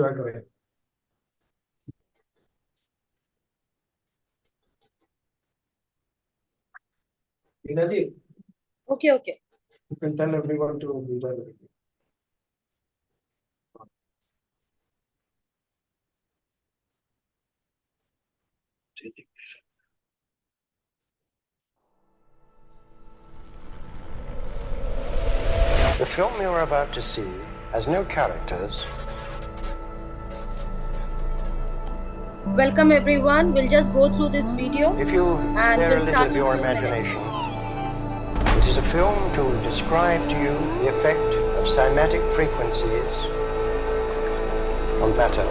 you are going. Ji, Okay. you can tell everyone to enjoy the video. The film you're about to see has no characters. Welcome everyone. We'll just go through this video. If you spare we'll a little start of in your a few minutes. imagination, it is a film to describe to you the effect of cymatic frequencies on matter.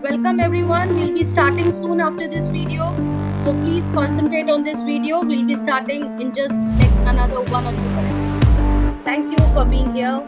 Welcome everyone. We'll be starting soon after this video. So please concentrate on this video. We'll be starting in just next another 1 or 2 minutes. Thank you for being here.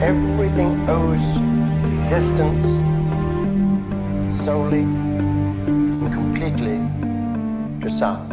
Everything owes its existence solely and completely to sound.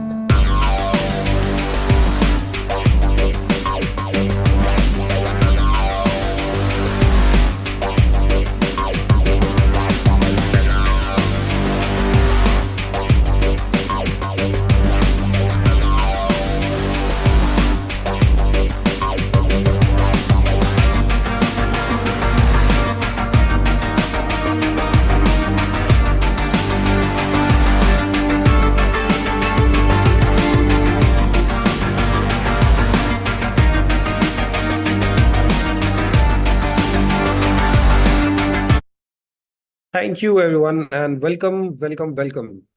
Thank you, everyone, and welcome.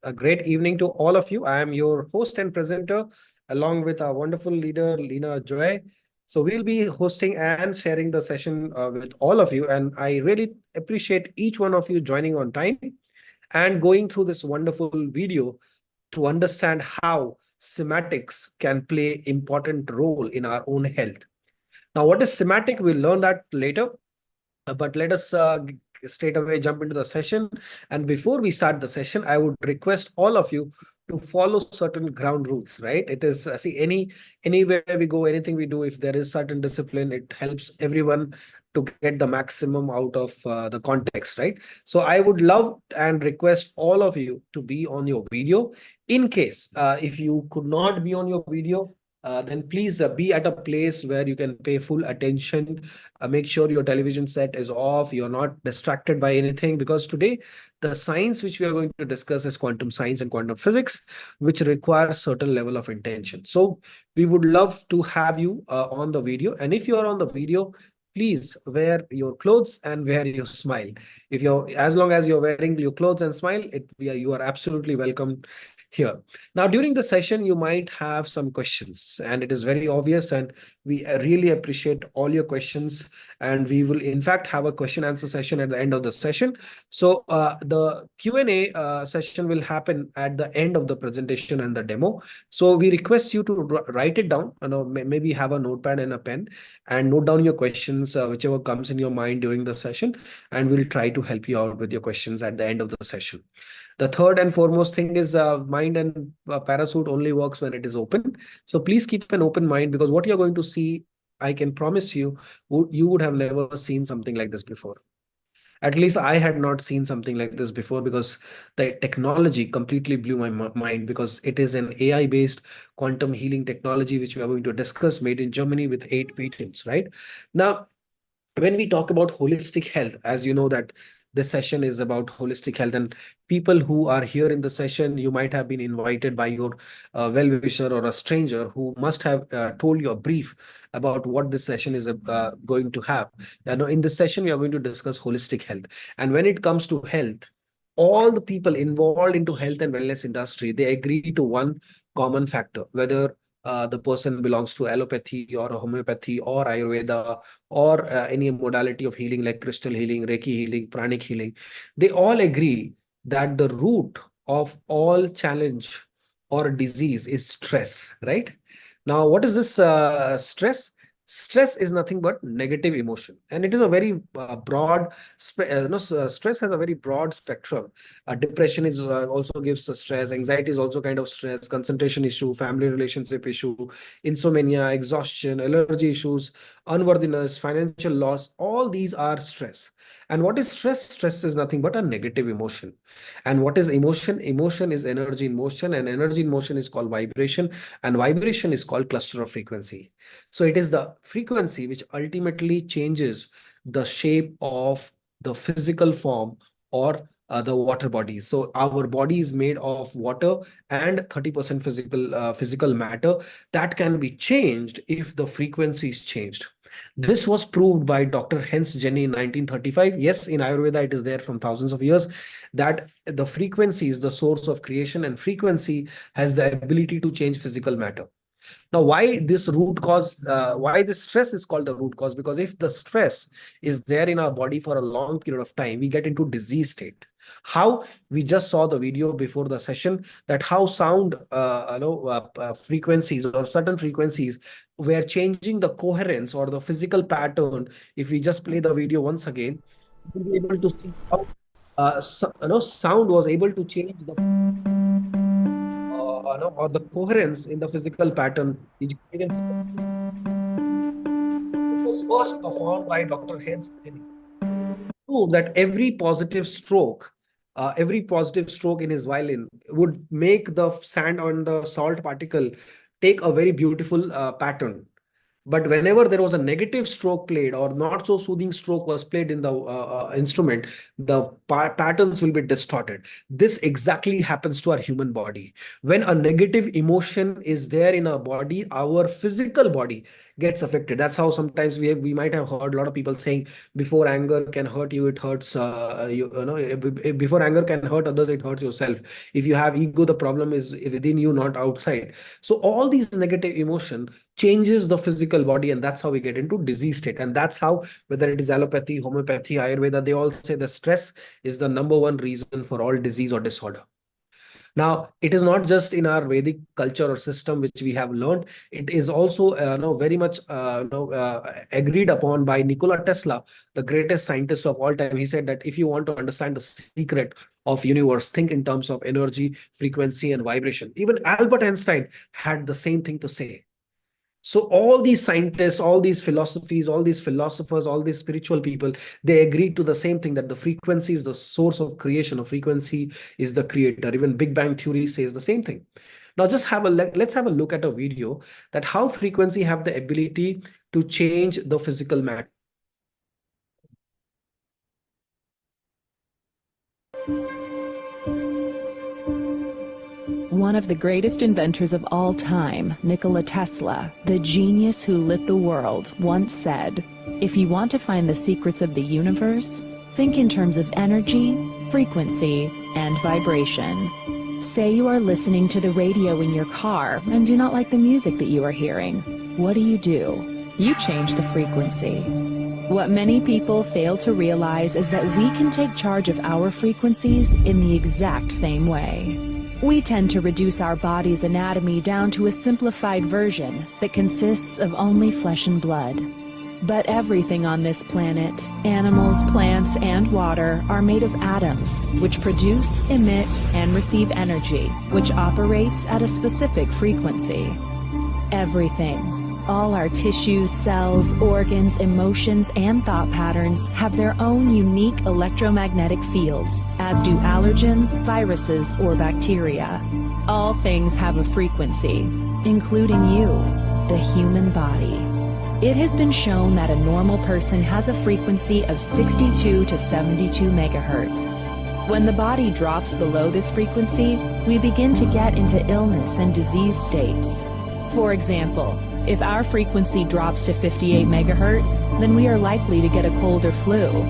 A great evening to all of you. I am your host and presenter, along with our wonderful leader, Lena Joy. So we'll be hosting and sharing the session with all of you, and I really appreciate each one of you joining on time and going through this wonderful video to understand how sematics can play important role in our own health. Now, what is semantic? We'll learn that later. But let us straight away jump into the session. And before we start the session, I would request all of you to follow certain ground rules, right? It is, see, anywhere we go, anything we do, if there is certain discipline, it helps everyone to get the maximum out of the context, right? So I would love and request all of you to be on your video. In case if you could not be on your video, then please be at a place where you can pay full attention. Make sure your television set is off. You're not distracted by anything, because today the science which we are going to discuss is quantum science and quantum physics, which requires certain level of intention. So we would love to have you on the video. And if you are on the video, please wear your clothes and wear your smile. If you're, as long as you're wearing your clothes and smile, you are absolutely welcome here. Now, during the session, you might have some questions, and it is very obvious, and we really appreciate all your questions. And we will, in fact, have a question answer session at the end of the session. So the Q&A session will happen at the end of the presentation and the demo. So we request you to write it down, maybe have a notepad and a pen and note down your questions, whichever comes in your mind during the session, and we'll try to help you out with your questions at the end of the session. The third and foremost thing is mind and parachute only works when it is open. So please keep an open mind, because what you're going to see, I can promise you, you would have never seen something like this before. At least I had not seen something like this before, because the technology completely blew my mind, because it is an AI-based quantum healing technology, which we are going to discuss, made in Germany with 8 patents, right? Now, when we talk about holistic health, as you know that this session is about holistic health, and people who are here in the session, you might have been invited by your well-wisher or a stranger who must have told you a brief about what this session is going to have. In this session, we are going to discuss holistic health. And when it comes to health, all the people involved into health and wellness industry, they agree to one common factor, whether the person belongs to allopathy or homeopathy or Ayurveda or any modality of healing like crystal healing, Reiki healing, pranic healing. They all agree that the root of all challenge or disease is stress, right? Now, what is this stress? Stress is nothing but negative emotion, and it is a very broad. Stress has a very broad spectrum. Depression is also gives stress. Anxiety is also kind of stress. Concentration issue, family relationship issue, insomnia, exhaustion, allergy issues, unworthiness, financial loss. All these are stress. And what is stress? Stress is nothing but a negative emotion. And what is emotion? Emotion is energy in motion, and energy in motion is called vibration, and vibration is called cluster of frequency. So it is the frequency which ultimately changes the shape of the physical form or the water bodies. So our body is made of water and 30% physical matter that can be changed if the frequency is changed. This was proved by Dr. Hens Jenny in 1935. Yes, in Ayurveda, it is there from thousands of years, that the frequency is the source of creation, and frequency has the ability to change physical matter. Now, why this root cause, why this stress is called the root cause? Because if the stress is there in our body for a long period of time, we get into disease state. How? We just saw the video before the session, that how sound frequencies or certain frequencies were changing the coherence or the physical pattern. If we just play the video once again, we'll be able to see how sound was able to change the or the coherence in the physical pattern. You can see it was first performed by Dr. Hens Jenny. Prove that every positive stroke in his violin would make the sand on the salt particle take a very beautiful pattern. But whenever there was a negative stroke played or not so soothing stroke was played in the instrument, the patterns will be distorted. This exactly happens to our human body. When a negative emotion is there in our body, our physical body gets affected. That's how sometimes we might have heard a lot of people saying, before anger can hurt you, it hurts before anger can hurt others, it hurts yourself. If you have ego, the problem is within you, not outside. So all these negative emotion changes the physical body, and that's how we get into disease state. And that's how, whether it is allopathy, homeopathy, Ayurveda, they all say the stress is the number one reason for all disease or disorder. Now, it is not just in our Vedic culture or system which we have learned. It is also very much agreed upon by Nikola Tesla, the greatest scientist of all time. He said that if you want to understand the secret of universe, think in terms of energy, frequency, and vibration. Even Albert Einstein had the same thing to say. So all these scientists, all these philosophies, all these philosophers, all these spiritual people, they agreed to the same thing, that the frequency is the source of creation. A frequency is the creator. Even Big Bang Theory says the same thing. Now just let's have a look at a video that how frequency have the ability to change the physical matter. One of the greatest inventors of all time, Nikola Tesla, the genius who lit the world, once said, "If you want to find the secrets of the universe, think in terms of energy, frequency, and vibration." Say you are listening to the radio in your car and do not like the music that you are hearing. What do? You change the frequency. What many people fail to realize is that we can take charge of our frequencies in the exact same way. We tend to reduce our body's anatomy down to a simplified version that consists of only flesh and blood. But everything on this planet, animals, plants, and water, are made of atoms, which produce, emit, and receive energy, which operates at a specific frequency. Everything. All our tissues, cells, organs, emotions, and thought patterns have their own unique electromagnetic fields, as do allergens, viruses, or bacteria. All things have a frequency, including you, the human body. It has been shown that a normal person has a frequency of 62 to 72 megahertz. When the body drops below this frequency, we begin to get into illness and disease states. For example, if our frequency drops to 58 megahertz, then we are likely to get a cold or flu.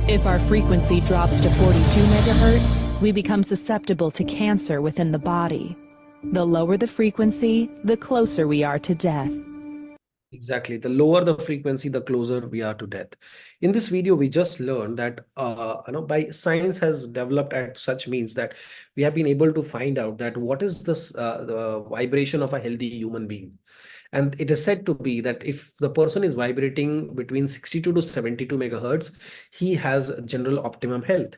If our frequency drops to 42 megahertz, we become susceptible to cancer within the body. The lower the frequency, the closer we are to death. Exactly. The lower the frequency, the closer we are to death. In this video, we just learned that by science has developed at such means that we have been able to find out that what is this the vibration of a healthy human being. And it is said to be that if the person is vibrating between 62 to 72 megahertz, he has general optimum health.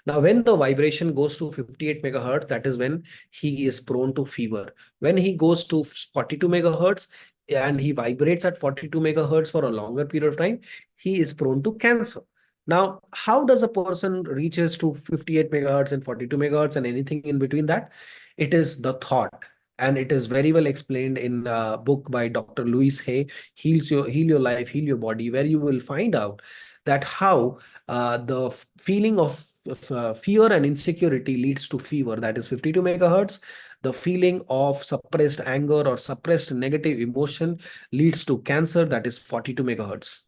Now, when the vibration goes to 58 megahertz, that is when he is prone to fever. When he goes to 42 megahertz and he vibrates at 42 megahertz for a longer period of time, he is prone to cancer. Now, how does a person reaches to 58 megahertz and 42 megahertz and anything in between that? It is the thought. And it is very well explained in a book by Dr. Louis Hay, Heal Your Life, Heal Your Body, where you will find out that how the feeling of fear and insecurity leads to fever, that is 52 megahertz. The feeling of suppressed anger or suppressed negative emotion leads to cancer, that is 42 megahertz.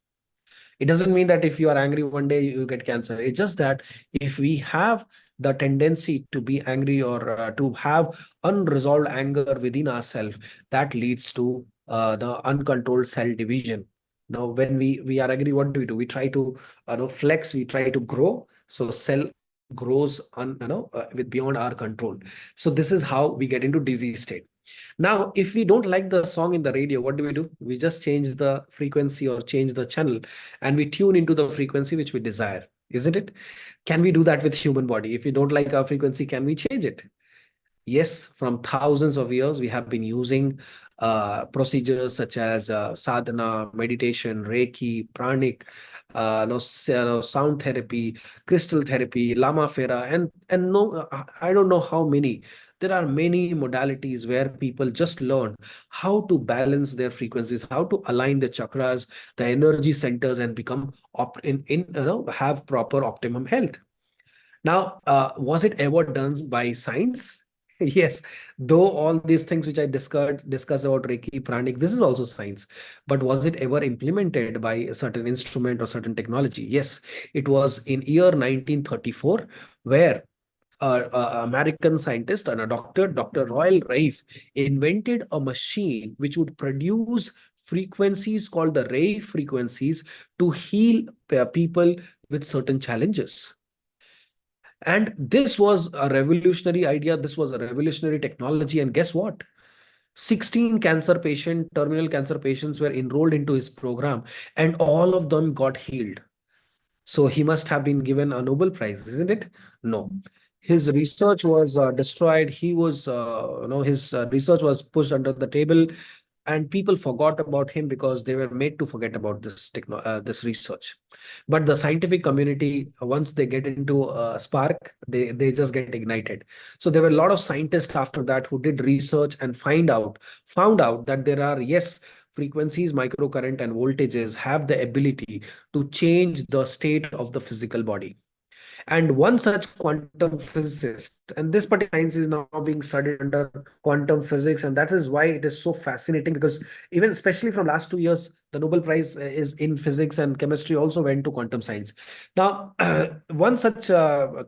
It doesn't mean that if you are angry one day, you get cancer. It's just that if we have the tendency to be angry or to have unresolved anger within ourselves, that leads to the uncontrolled cell division. Now, when we are angry, what do? We try to flex, we try to grow. So cell grows with beyond our control. So this is how we get into disease state. Now, if we don't like the song in the radio, what do? We just change the frequency or change the channel and we tune into the frequency which we desire, isn't it? Can we do that with human body? If we don't like our frequency, can we change it? Yes, from thousands of years, we have been using procedures such as sadhana, meditation, Reiki, pranic, sound therapy, crystal therapy, lama fera, and no, I don't know how many. There are many modalities where people just learn how to balance their frequencies, how to align the chakras, the energy centers, and become have proper optimum health. Now, was it ever done by science? Yes, though all these things which I discuss about Reiki, Pranic, this is also science. But was it ever implemented by a certain instrument or certain technology? Yes, it was in year 1934, where an American scientist and a doctor, Dr. Royal Rife, invented a machine which would produce frequencies called the Rife frequencies to heal people with certain challenges. And this was a revolutionary idea. This was a revolutionary technology. And guess what? 16 terminal cancer patients were enrolled into his program, and all of them got healed. So he must have been given a Nobel Prize, isn't it? No. His research was destroyed. He was, his research was pushed under the table, and people forgot about him because they were made to forget about this research. But the scientific community, once they get into a spark, they just get ignited. So there were a lot of scientists after that who did research and found out that there are, yes, frequencies, microcurrent, and voltages have the ability to change the state of the physical body. And one such quantum physicist, and this particular science is now being studied under quantum physics, and that is why it is so fascinating, because even especially from last 2 years, The Nobel Prize is in physics and chemistry also went to quantum science. Now, one such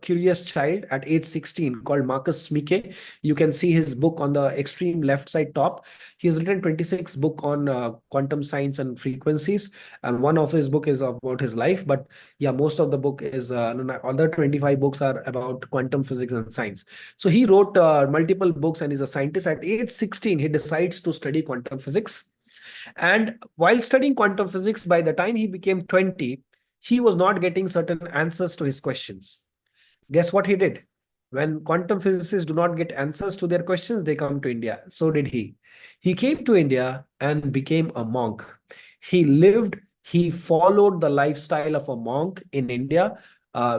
curious child at age 16 called Marcus Mike, you can see his book on the extreme left side top. He has written 26 book on quantum science and frequencies, and one of his book is about his life. But yeah, most of the book is other 25 books are about quantum physics and science. So he wrote multiple books and is a scientist. At age 16, he decides to study quantum physics. And while studying quantum physics, by the time he became 20, he was not getting certain answers to his questions. Guess what he did? When quantum physicists do not get answers to their questions, they come to India. So did he. He came to India and became a monk. He followed the lifestyle of a monk in India.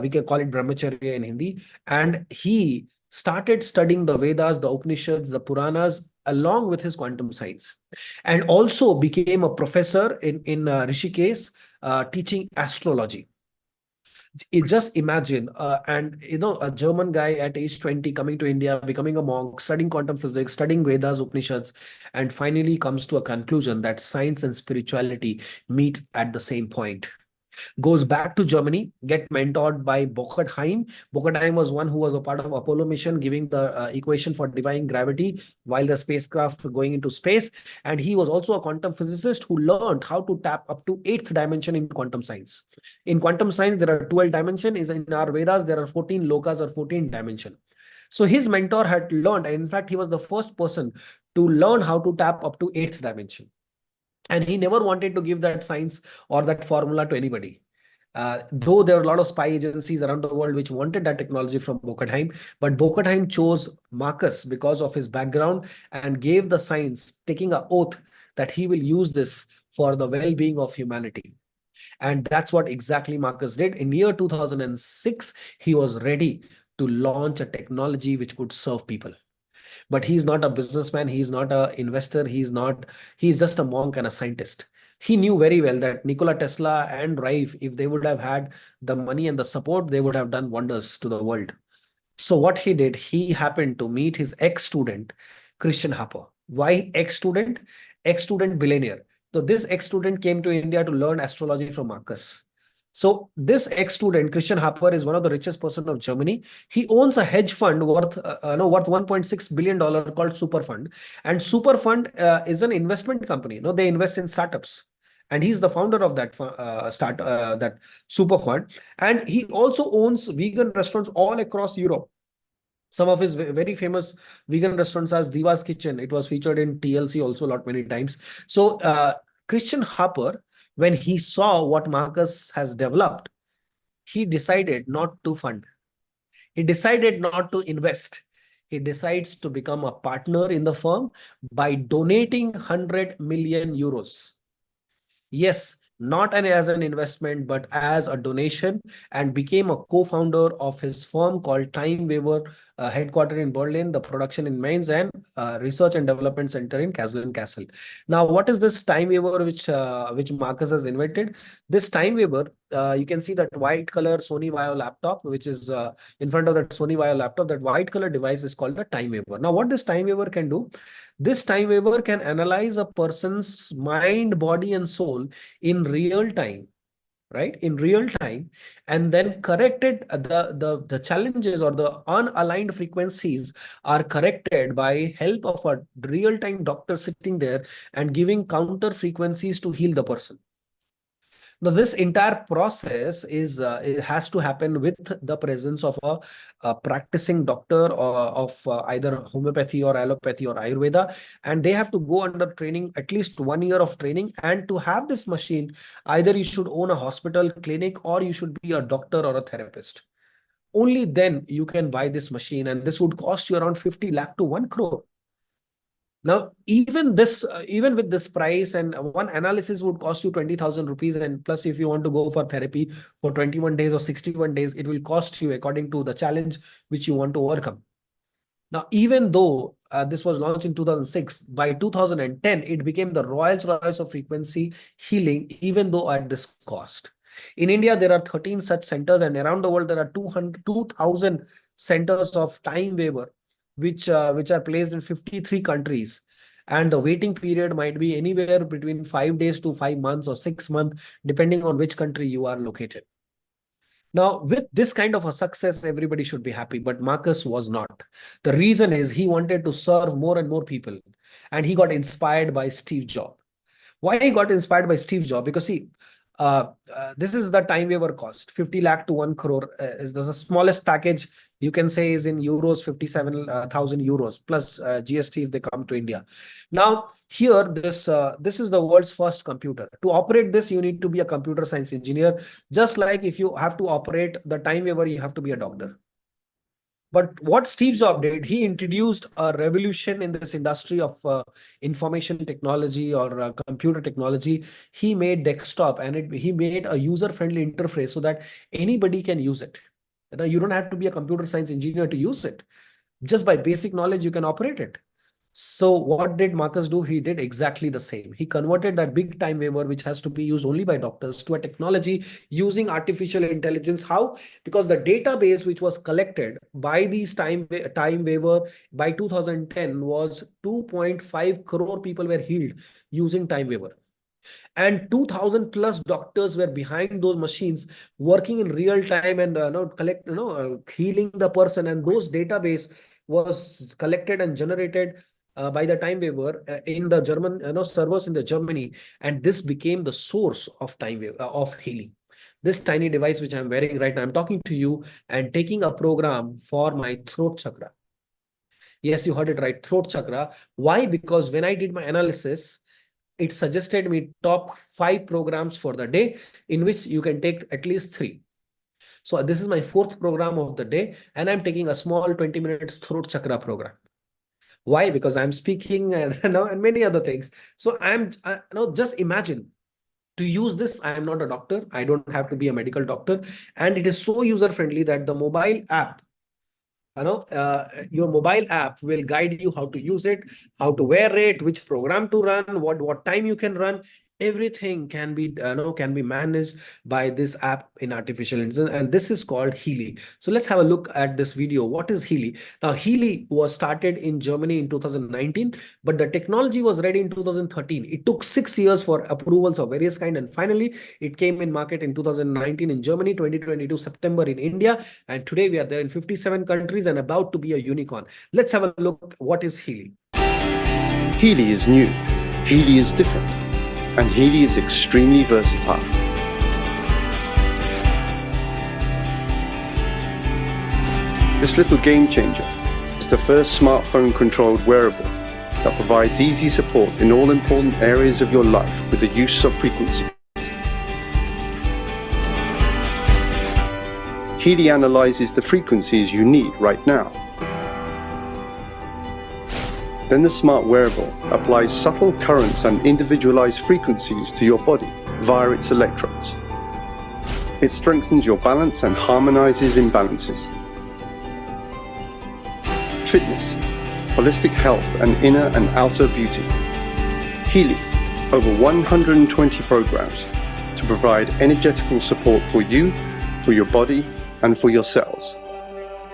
We can call it brahmacharya in Hindi. And he started studying the Vedas, the Upanishads, the Puranas, along with his quantum science. And also became a professor in Rishikesh, teaching astrology. Just imagine, a German guy at age 20 coming to India, becoming a monk, studying quantum physics, studying Vedas, Upanishads, and finally comes to a conclusion that science and spirituality meet at the same point. Goes back to Germany, get mentored by Bockert-Heim. Bockert-Heim was one who was a part of Apollo mission, giving the equation for defying gravity while the spacecraft were going into space. And he was also a quantum physicist who learned how to tap up to 8th dimension in quantum science. In quantum science, there are 12 dimensions. In our Vedas, there are 14 lokas or 14 dimension. So his mentor had learned, and in fact, he was the first person to learn how to tap up to 8th dimension. And he never wanted to give that science or that formula to anybody. Though there are a lot of spy agencies around the world which wanted that technology from Bockert-Heim, but Bockert-Heim chose Marcus because of his background and gave the science, taking an oath that he will use this for the well-being of humanity. And that's what exactly Marcus did. In year 2006, he was ready to launch a technology which could serve people. But he's not a businessman, he's not an investor, he's just a monk and a scientist. He knew very well that Nikola Tesla and Rife, if they would have had the money and the support, they would have done wonders to the world. So what he did, he happened to meet his ex-student, Christian Harper. Why ex-student? Ex-student billionaire. So this ex-student came to India to learn astrology from Marcus. So this ex-student, Christian Harper, is one of the richest person of Germany. He owns a hedge fund worth $1.6 billion called Superfund. And Superfund is an investment company. They invest in startups. And he's the founder of that that Superfund. And he also owns vegan restaurants all across Europe. Some of his very famous vegan restaurants are Diva's Kitchen. It was featured in TLC also many times. So Christian Harper, when he saw what Marcus has developed, he decided not to fund. He decided not to invest. He decides to become a partner in the firm by donating 100 million euros. Yes, not as an investment, but as a donation, and became a co-founder of his firm called Time Waver, headquartered in Berlin, the production in Mainz, and research and development center in Kassel. Now, what is this Time Waver which Marcus has invented? This Time Waver, you can see that white color Sony Vaio laptop, which is in front of that Sony Vaio laptop. That white color device is called the Time Waver. Now, what this Time Waver can do? This Time Waver can analyze a person's mind, body, and soul in real time, right? In real time, and then corrected the challenges or the unaligned frequencies are corrected by help of a real-time doctor sitting there and giving counter frequencies to heal the person. Now, this entire process it has to happen with the presence of a practicing doctor or of either homeopathy or allopathy or Ayurveda, and they have to go under training, at least 1 year of training. And to have this machine, either you should own a hospital, clinic, or you should be a doctor or a therapist. Only then you can buy this machine, and this would cost you around 50 lakh to 1 crore. Now, even with this price, and one analysis would cost you 20,000 rupees, and plus if you want to go for therapy for 21 days or 61 days, it will cost you according to the challenge which you want to overcome. Now, even though this was launched in 2006, by 2010, it became the Rolls-Royce of frequency healing, even though at this cost. In India, there are 13 such centers, and around the world, there are 2,000 centers of Time Waver, which are placed in 53 countries. And the waiting period might be anywhere between 5 days to 5 months or 6 months, depending on which country you are located. Now, with this kind of a success, everybody should be happy, but Marcus was not. The reason is he wanted to serve more and more people, and he got inspired by Steve Jobs. Why he got inspired by Steve Jobs? Because see, this is the time waiver cost. 50 lakh to 1 crore is the smallest package you can say is in euros, 57,000 euros plus GST if they come to India. Now, here, this is the world's first computer. To operate this, you need to be a computer science engineer. Just like if you have to operate the time waiver, you have to be a doctor. But what Steve Jobs did, he introduced a revolution in this industry of information technology or computer technology. He made desktop and he made a user-friendly interface so that anybody can use it. Now, you don't have to be a computer science engineer to use it. Just by basic knowledge, you can operate it. So what did Marcus do? He did exactly the same. He converted that big time waiver, which has to be used only by doctors, to a technology using artificial intelligence. How? Because the database which was collected by these time waiver by 2010 was 2.5 crore people were healed using time waiver. And 2000 plus doctors were behind those machines working in real time and healing the person. And those database was collected and generated by the time waiver in the German servers in the Germany, and this became the source of time waiver of healing. This tiny device which I'm wearing right now, I'm talking to you and taking a program for my throat chakra. Yes, you heard it right, throat chakra. Why? Because when I did my analysis, it suggested me top 5 programs for the day, in which you can take at least 3. So this is my 4th program of the day, and I'm taking a small 20 minutes throat chakra program. Why? Because I'm speaking and many other things. So just imagine, to use this, I am not a doctor. I don't have to be a medical doctor. And it is so user-friendly that the mobile app, your mobile app will guide you how to use it, how to wear it, which program to run, what time you can run. Everything can be managed by this app in artificial intelligence, and this is called Healy. So let's have a look at this video. What is Healy? Now, Healy was started in Germany in 2019, but the technology was ready in 2013. It took 6 years for approvals of various kind, and finally it came in market in 2019 in Germany, 2022 September in India, and today we are there in 57 countries and about to be a unicorn. Let's have a look. What is Healy? Healy is new. Healy is different. And Healy is extremely versatile. This little game changer is the first smartphone-controlled wearable that provides easy support in all important areas of your life with the use of frequencies. Healy analyzes the frequencies you need right now. Then the smart wearable applies subtle currents and individualized frequencies to your body via its electrodes. It strengthens your balance and harmonizes imbalances. Fitness, holistic health, and inner and outer beauty. Healy, over 120 programs to provide energetical support for you, for your body, and for your cells.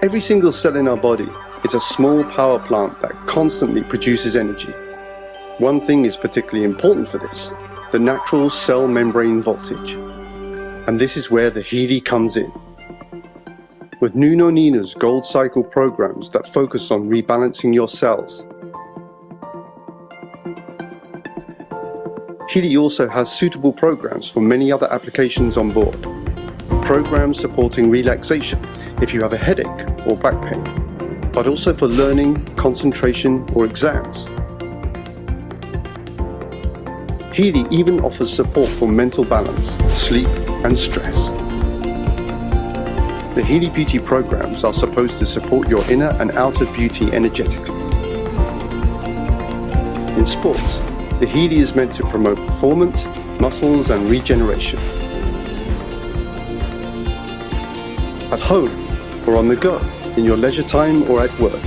Every single cell in our body is a small power plant that constantly produces energy. One thing is particularly important for this, the natural cell membrane voltage. And this is where the Healy comes in. With Nuno Nina's Gold Cycle programs that focus on rebalancing your cells. Healy also has suitable programs for many other applications on board. Programs supporting relaxation if you have a headache or back pain, but also for learning, concentration, or exams. Healy even offers support for mental balance, sleep, and stress. The Healy Beauty programs are supposed to support your inner and outer beauty energetically. In sports, the Healy is meant to promote performance, muscles, and regeneration. At home or on the go, in your leisure time or at work.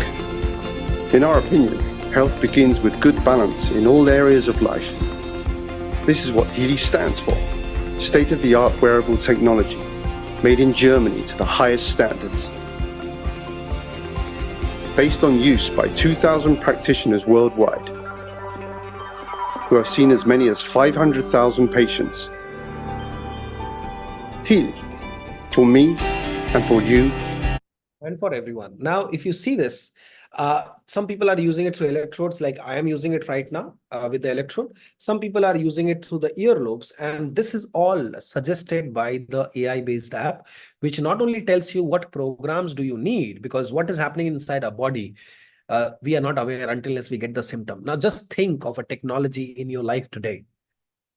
In our opinion, health begins with good balance in all areas of life. This is what Healy stands for, state-of-the-art wearable technology, made in Germany to the highest standards. Based on use by 2,000 practitioners worldwide, who have seen as many as 500,000 patients. Healy, for me and for you. And for everyone. Now, if you see this, some people are using it through electrodes, like I am using it right now with the electrode. Some people are using it through the earlobes, and this is all suggested by the AI-based app, which not only tells you what programs do you need, because what is happening inside our body, we are not aware until we get the symptom. Now, just think of a technology in your life today.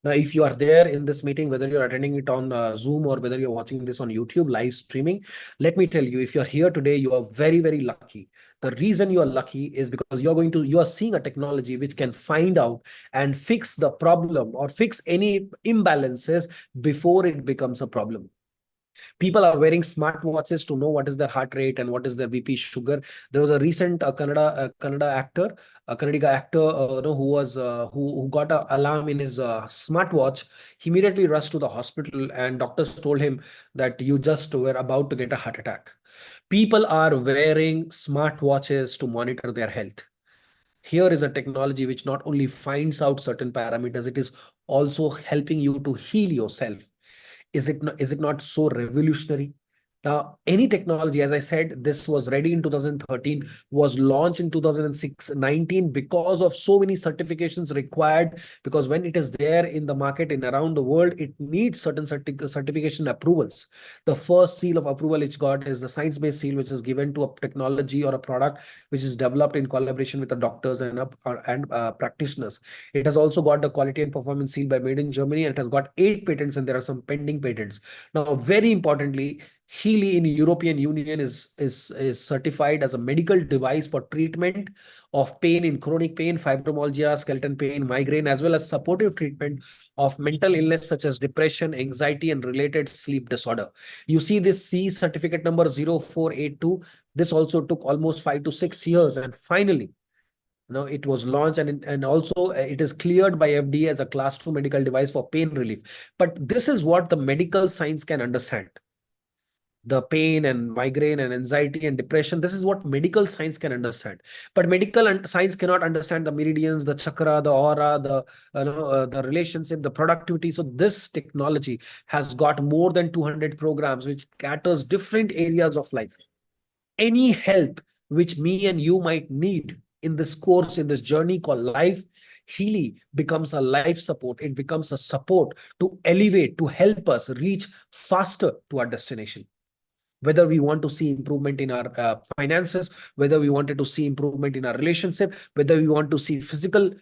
Now, if you are there in this meeting, whether you're attending it on Zoom or whether you're watching this on YouTube live streaming, let me tell you, if you're here today, you are very, very lucky. The reason you are lucky is because you are seeing a technology which can find out and fix the problem or fix any imbalances before it becomes a problem. People are wearing smart watches to know what is their heart rate and what is their BP, sugar. There was a recent Kannada actor, a Kannadiga actor, who got an alarm in his smartwatch. He immediately rushed to the hospital, and doctors told him that you just were about to get a heart attack. People are wearing smartwatches to monitor their health. Here is a technology which not only finds out certain parameters, it is also helping you to heal yourself. Is it not so revolutionary? Now, any technology, as I said, this was ready in 2013, was launched in 2019 because of so many certifications required, because when it is there in the market in around the world, it needs certain certification approvals. The first seal of approval it got is the science-based seal, which is given to a technology or a product which is developed in collaboration with the doctors and practitioners. It has also got the quality and performance seal by Made in Germany, and it has got 8 patents, and there are some pending patents. Now, very importantly, Healy in European Union is certified as a medical device for treatment of pain in chronic pain, fibromyalgia, skeleton pain, migraine, as well as supportive treatment of mental illness such as depression, anxiety, and related sleep disorder. You see this C certificate number 0482. This also took almost 5 to 6 years, and finally, now it was launched, and also it is cleared by FDA as a class 2 medical device for pain relief. But this is what the medical science can understand. The pain and migraine and anxiety and depression, this is what medical science can understand. But medical science cannot understand the meridians, the chakra, the aura, the relationship, the productivity. So this technology has got more than 200 programs which caters different areas of life. Any help which me and you might need in this course, in this journey called life, Healy becomes a life support. It becomes a support to elevate, to help us reach faster to our destination. Whether we want to see improvement in our finances, whether we wanted to see improvement in our relationship, whether we want to see physical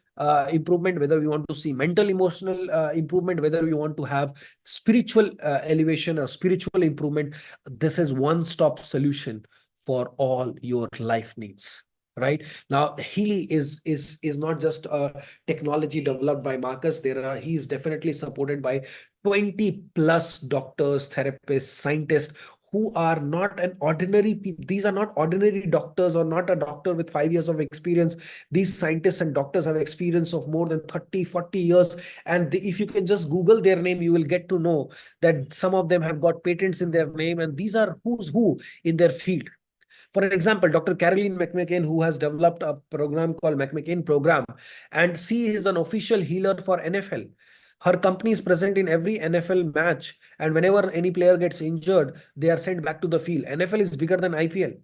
improvement, whether we want to see mental, emotional improvement, whether we want to have spiritual elevation or spiritual improvement, this is one-stop solution for all your life needs. Right now, Healy is not just a technology developed by Marcus. He's definitely supported by 20 plus doctors, therapists, scientists who are not an ordinary people. These are not ordinary doctors or not a doctor with 5 years of experience. These scientists and doctors have experience of more than 30, 40 years. And if you can just Google their name, you will get to know that some of them have got patents in their name. And these are who's who in their field. For example, Dr. Caroline McMcCain, who has developed a program called McMcCain Program, and she is an official healer for NFL. Her company is present in every NFL match, and whenever any player gets injured, they are sent back to the field. NFL is bigger than IPL.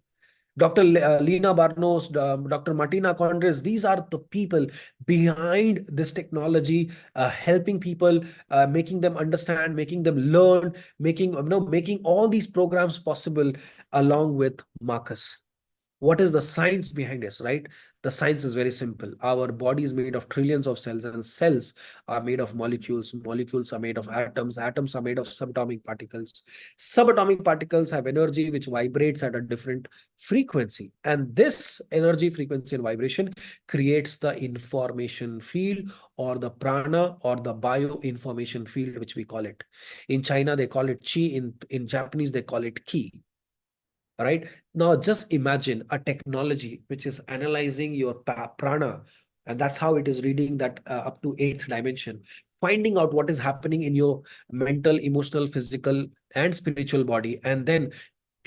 Dr. Lena Barnos, Dr. Martina Condres, these are the people behind this technology, helping people, making them understand, making them learn, making all these programs possible along with Marcus. What is the science behind this, right? The science is very simple. Our body is made of trillions of cells, and cells are made of molecules. Molecules are made of atoms. Atoms are made of subatomic particles. Subatomic particles have energy which vibrates at a different frequency. And this energy, frequency, and vibration creates the information field, or the prana, or the bioinformation field, which we call it. In China, they call it chi. In Japanese, they call it ki. All right. Now, just imagine a technology which is analyzing your prana, and that's how it is reading that up to 8th dimension, finding out what is happening in your mental, emotional, physical, and spiritual body, and then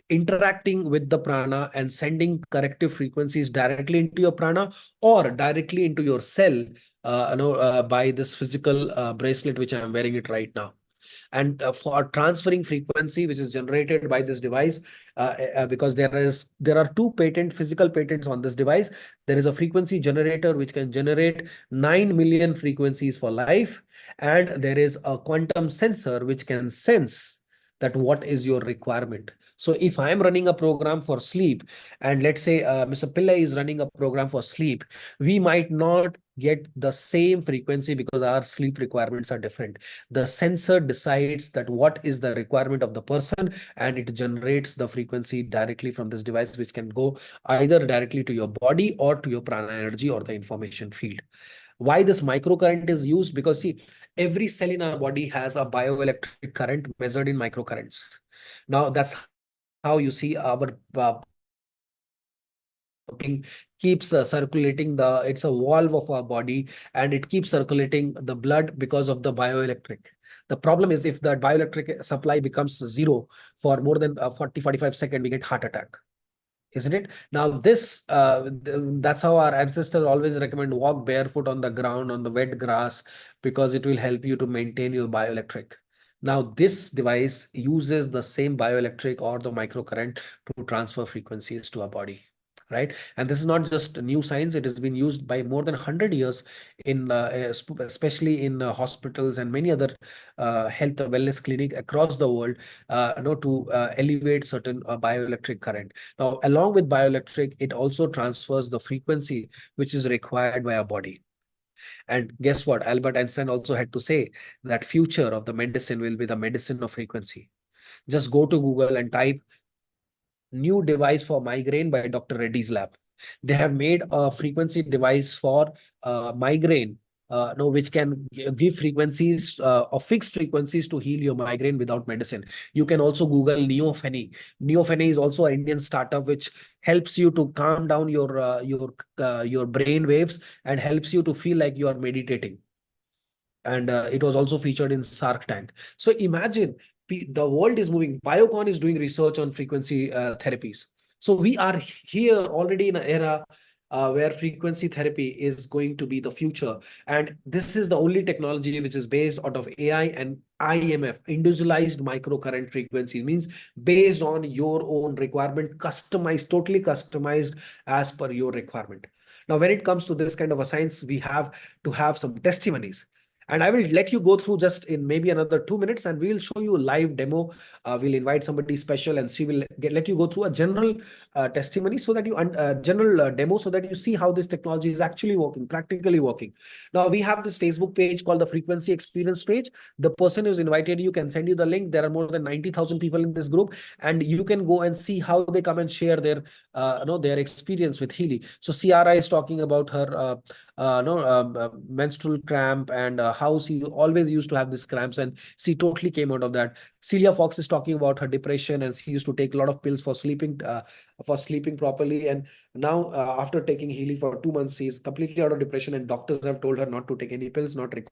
interacting with the prana and sending corrective frequencies directly into your prana or directly into your cell, by this physical bracelet which I am wearing it right now. And for transferring frequency which is generated by this device, because there are two physical patents on this device. There is a frequency generator which can generate 9 million frequencies for life, and there is a quantum sensor which can sense that what is your requirement. So if I am running a program for sleep, and let's say Mr. Pillai is running a program for sleep, we might not get the same frequency because our sleep requirements are different. The sensor decides that what is the requirement of the person, and it generates the frequency directly from this device, which can go either directly to your body or to your prana energy or the information field. Why this microcurrent is used? Because see, every cell in our body has a bioelectric current measured in microcurrents. Now that's how you see our keeps circulating. It's a valve of our body, and it keeps circulating the blood because of the bioelectric. The problem is if the bioelectric supply becomes zero for more than 40-45 seconds, we get heart attack, isn't it? Now this that's how our ancestors always recommend walk barefoot on the ground on the wet grass, because it will help you to maintain your bioelectric. Now this device uses the same bioelectric or the microcurrent to transfer frequencies to our body, right? And this is not just new science. It has been used by more than 100 years in especially in hospitals and many other health and wellness clinic across the world, to elevate certain bioelectric current. Now along with bioelectric, it also transfers the frequency which is required by our body. And guess what? Albert Einstein also had to say that future of the medicine will be the medicine of frequency. Just go to Google and type new device for migraine by Dr. Reddy's lab. They have made a frequency device for migraine, which can give frequencies or fixed frequencies to heal your migraine without medicine. You can also Google Neopheny. Neopheny is also an Indian startup which helps you to calm down your brain waves and helps you to feel like you are meditating. And it was also featured in Shark Tank. So imagine the world is moving. Biocon is doing research on frequency therapies. So we are here already in an era where frequency therapy is going to be the future. And this is the only technology which is based out of AI and IMF, individualized microcurrent frequency, means based on your own requirement, customized, totally customized as per your requirement. Now, when it comes to this kind of a science, we have to have some testimonies. And I will let you go through just in maybe another 2 minutes, and we'll show you a live demo. We'll invite somebody special, and she will let you go through a general testimony, so that you general demo, so that you see how this technology is actually working, practically working. Now we have this Facebook page called the Frequency Experience page. The person who's invited you can send you the link. There are more than 90,000 people in this group, and you can go and see how they come and share their their experience with Healy. So Ciara is talking about her menstrual cramp, and how she always used to have these cramps, and she totally came out of that. Celia Fox is talking about her depression, and she used to take a lot of pills for sleeping properly. And now after taking Healy for 2 months, she is completely out of depression, and doctors have told her not to take any pills, not required.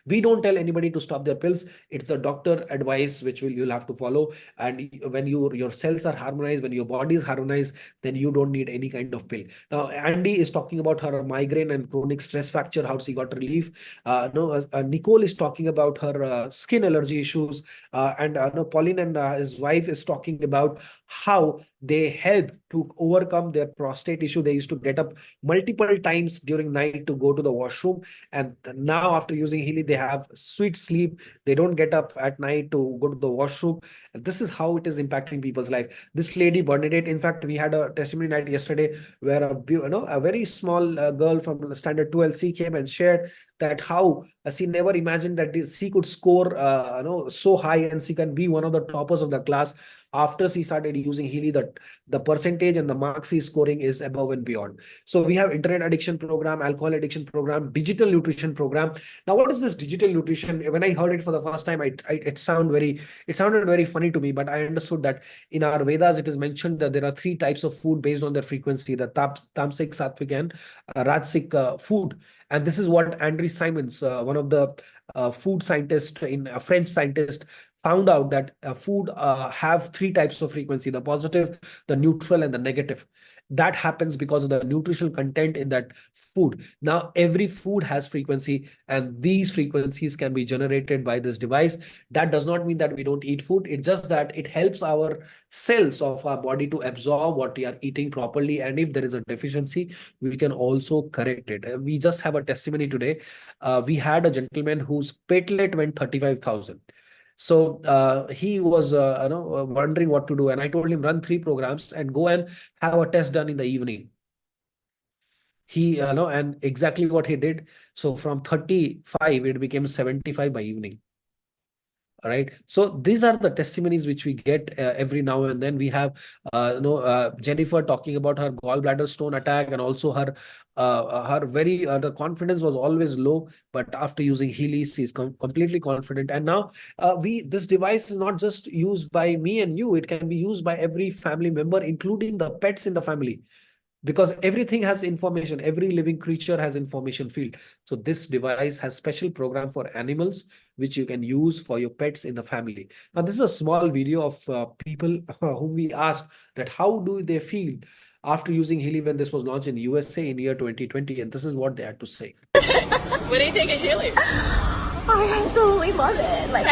We don't tell anybody to stop their pills. It's the doctor advice which you'll have to follow. And when your cells are harmonized, when your body is harmonized, then you don't need any kind of pill. Now Andy is talking about her migraine and chronic stress fracture, how she got relief. Nicole is talking about her skin allergy issues, and Pauline and his wife is talking about how they help to overcome their prostate issue. They used to get up multiple times during night to go to the washroom, and now after using Healy, they have sweet sleep. They don't get up at night to go to the washroom. This is how it is impacting people's life. This lady Bernadette, in fact, we had a testimony night yesterday where a very small girl from standard 2LC came and shared that how she never imagined that she could score so high, and she can be one of the toppers of the class. After she started using Healy, the percentage and the marks she's scoring is above and beyond. So we have internet addiction program, alcohol addiction program, digital nutrition program. Now, what is this digital nutrition? When I heard it for the first time, it sounded very funny to me, but I understood that in our Vedas, it is mentioned that there are 3 types of food based on their frequency: the tamasic, sattvic, and rajasic food. And this is what Andrew Simons, one of the food scientists, French scientist, found out that food have three types of frequency: the positive, the neutral, and the negative. That happens because of the nutritional content in that food. Now every food has frequency, and these frequencies can be generated by this device. That does not mean that we don't eat food. It's just that it helps our cells of our body to absorb what we are eating properly, and if there is a deficiency, we can also correct it. We just have a testimony today. We had a gentleman whose platelet went 35,000. So he was wondering what to do, and I told him, run 3 programs and go and have a test done in the evening. He and exactly what he did. So from 35 it became 75 by evening. All right. So these are the testimonies which we get every now and then. We have Jennifer talking about her gallbladder stone attack, and also her very the confidence was always low, but after using Healy, she's completely confident. And now this device is not just used by me and you; it can be used by every family member, including the pets in the family, because everything has information. Every living creature has information field. So this device has special program for animals which you can use for your pets in the family. Now this is a small video of people whom we asked that how do they feel after using Healy when this was launched in USA in year 2020, and this is what they had to say. What do you think of Healy? I absolutely love it. Like,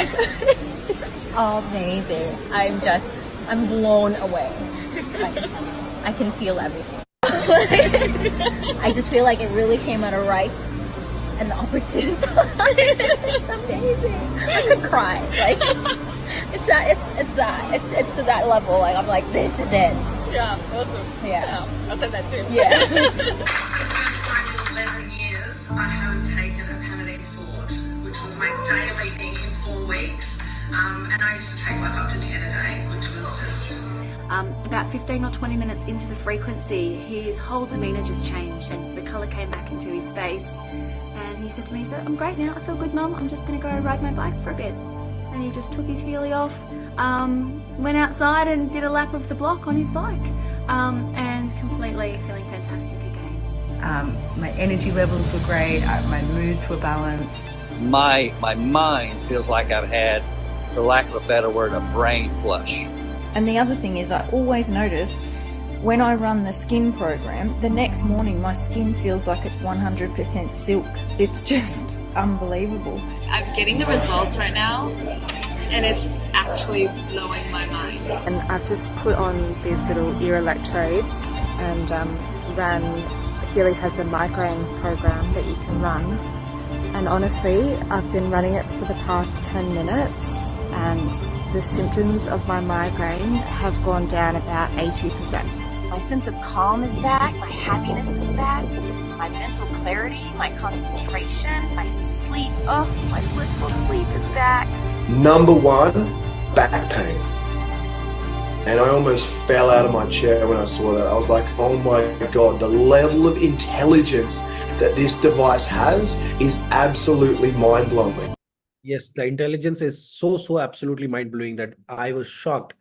it's amazing. I'm blown away. Like, I can feel everything. I just feel like it really came at a right and the opportune time. It's amazing. I could cry. Like, it's to that level. Like, I'm like, this is it. Yeah, awesome. Yeah. I'll send that too. Yeah. For the first time in 11 years, I haven't taken a Panadol Fort, which was my daily thing in 4 weeks. And I used to take like up to 10 a day, which was just... About 15 or 20 minutes into the frequency, his whole demeanour just changed and the colour came back into his face. And he said to me, I'm great now, I feel good, Mum, I'm just going to go ride my bike for a bit. And he just took his Healy off, went outside and did a lap of the block on his bike, and completely feeling fantastic again. My energy levels were great, my moods were balanced. My mind feels like I've had, for lack of a better word, a brain flush. And the other thing is, I always notice when I run the skin program, the next morning my skin feels like it's 100% silk. It's just unbelievable. I'm getting the results right now, and it's actually blowing my mind. And I've just put on these little ear electrodes and Healy has a migraine program that you can run. And honestly, I've been running it for the past 10 minutes. And the symptoms of my migraine have gone down about 80%. My sense of calm is back, my happiness is back, my mental clarity, my concentration, my sleep, my blissful sleep is back. Number one, back pain. And I almost fell out of my chair when I saw that. I was like, oh my God, the level of intelligence that this device has is absolutely mind-blowing. Yes, the intelligence is so absolutely mind-blowing that I was shocked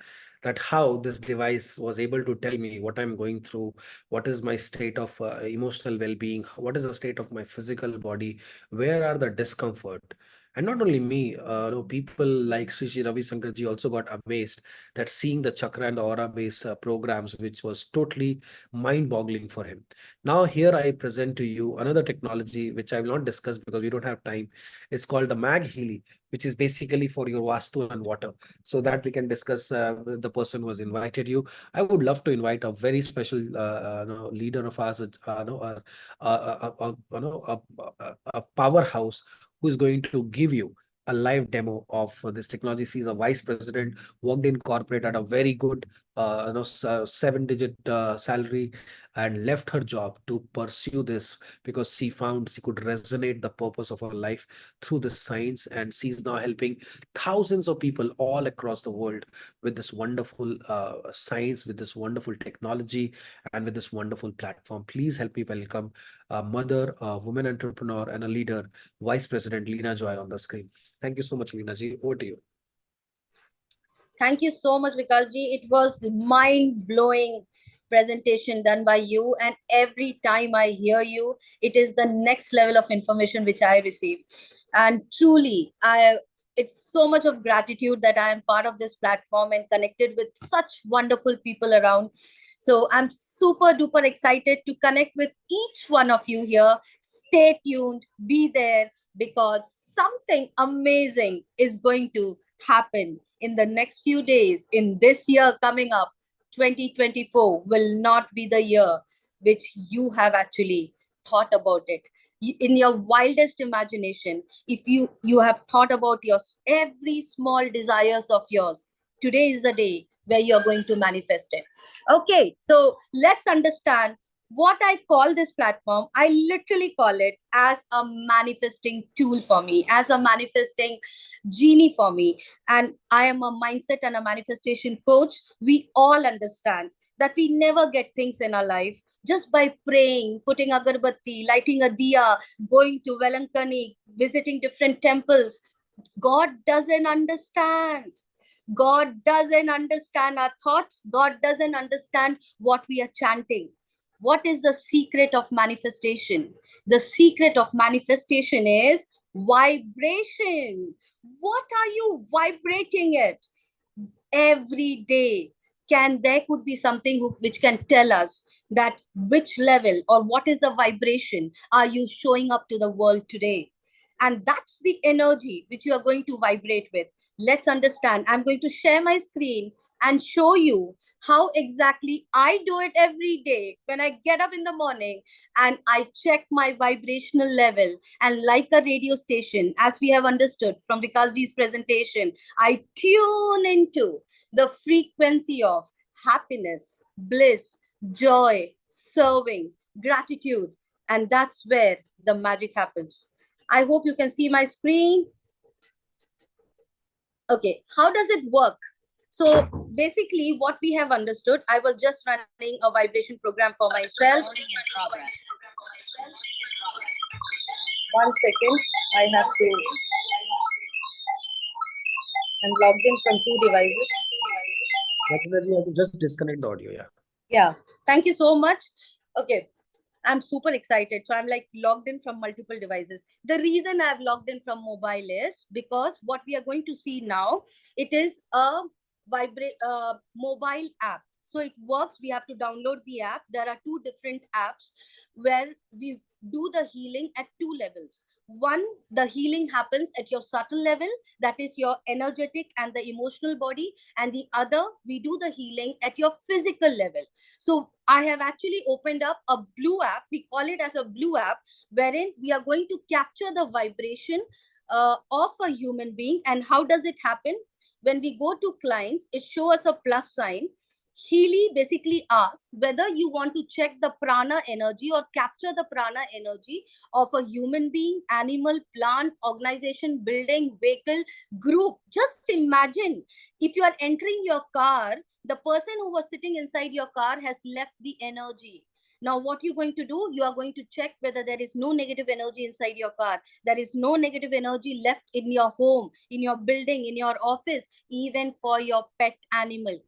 that how this device was able to tell me what I'm going through, what is my state of emotional well-being, what is the state of my physical body, where are the discomfort. And not only me, people like Sri Ravi Sankarji also got amazed that seeing the chakra and the aura-based programs, which was totally mind-boggling for him. Now here I present to you another technology, which I will not discuss because we don't have time. It's called the Mag Healy, which is basically for your Vastu and water, so that we can discuss with the person who has invited you. I would love to invite a very special leader of ours, a powerhouse, who is going to give you a live demo of this technology. She's a vice president, worked in corporate at a very good 7-digit salary, and left her job to pursue this because she found she could resonate the purpose of her life through the science, and she's now helping thousands of people all across the world with this wonderful science, with this wonderful technology, and with this wonderful platform. Please help me welcome a mother, a woman entrepreneur, and a leader, Vice President Leena Joy on the screen. Thank you so much, Leena ji. Over to you. Thank you so much, Vikalji. It was mind-blowing presentation done by you, and every time I hear you, it is the next level of information which I receive. And truly, it's so much of gratitude that I am part of this platform and connected with such wonderful people around. So I'm super duper excited to connect with each one of you here. Stay tuned, be there, because something amazing is going to happen in the next few days. In this year coming up, 2024 will not be the year which you have actually thought about it. In your wildest imagination, if you have thought about your every small desires of yours, today is the day where you're going to manifest it. Okay, so let's understand what I call this platform. I literally call it as a manifesting tool for me, as a manifesting genie for me. And I am a mindset and a manifestation coach. We all understand that we never get things in our life just by praying, putting agarbatti, lighting a diya, going to Velankani, visiting different temples. God doesn't understand. God doesn't understand our thoughts. God doesn't understand what we are chanting. What is the secret of manifestation? The secret of manifestation is vibration. What are you vibrating it? Every day there could be something which can tell us that which level or what is the vibration are you showing up to the world today. And that's the energy which you are going to vibrate with. Let's understand. I'm going to share my screen and show you how exactly I do it every day when I get up in the morning and I check my vibrational level. And like a radio station, as we have understood from Vikasji's presentation, I tune into the frequency of happiness, bliss, joy, serving, gratitude. And that's where the magic happens. I hope you can see my screen. Okay, how does it work? So basically what we have understood, I was just running a vibration program for myself. One second, I have to, I'm logged in from 2 devices. Definitely, I can just disconnect the audio, yeah. Yeah, thank you so much. Okay, I'm super excited. So I'm like logged in from multiple devices. The reason I've logged in from mobile is because what we are going to see now, it is a mobile app. So it works. We have to download the app. There are 2 different apps where we do the healing at 2 levels. One, the healing happens at your subtle level, that is your energetic and the emotional body. And the other, we do the healing at your physical level. So I have actually opened up a blue app. We call it as a blue app, wherein we are going to capture the vibration of a human being. And how does it happen? When we go to clients, it shows us a plus sign. Healy basically asks whether you want to check the prana energy or capture the prana energy of a human being, animal, plant, organization, building, vehicle, group. Just imagine if you are entering your car, the person who was sitting inside your car has left the energy. Now, what you're going to do, you are going to check whether there is no negative energy inside your car. There is no negative energy left in your home, in your building, in your office, even for your pet animal.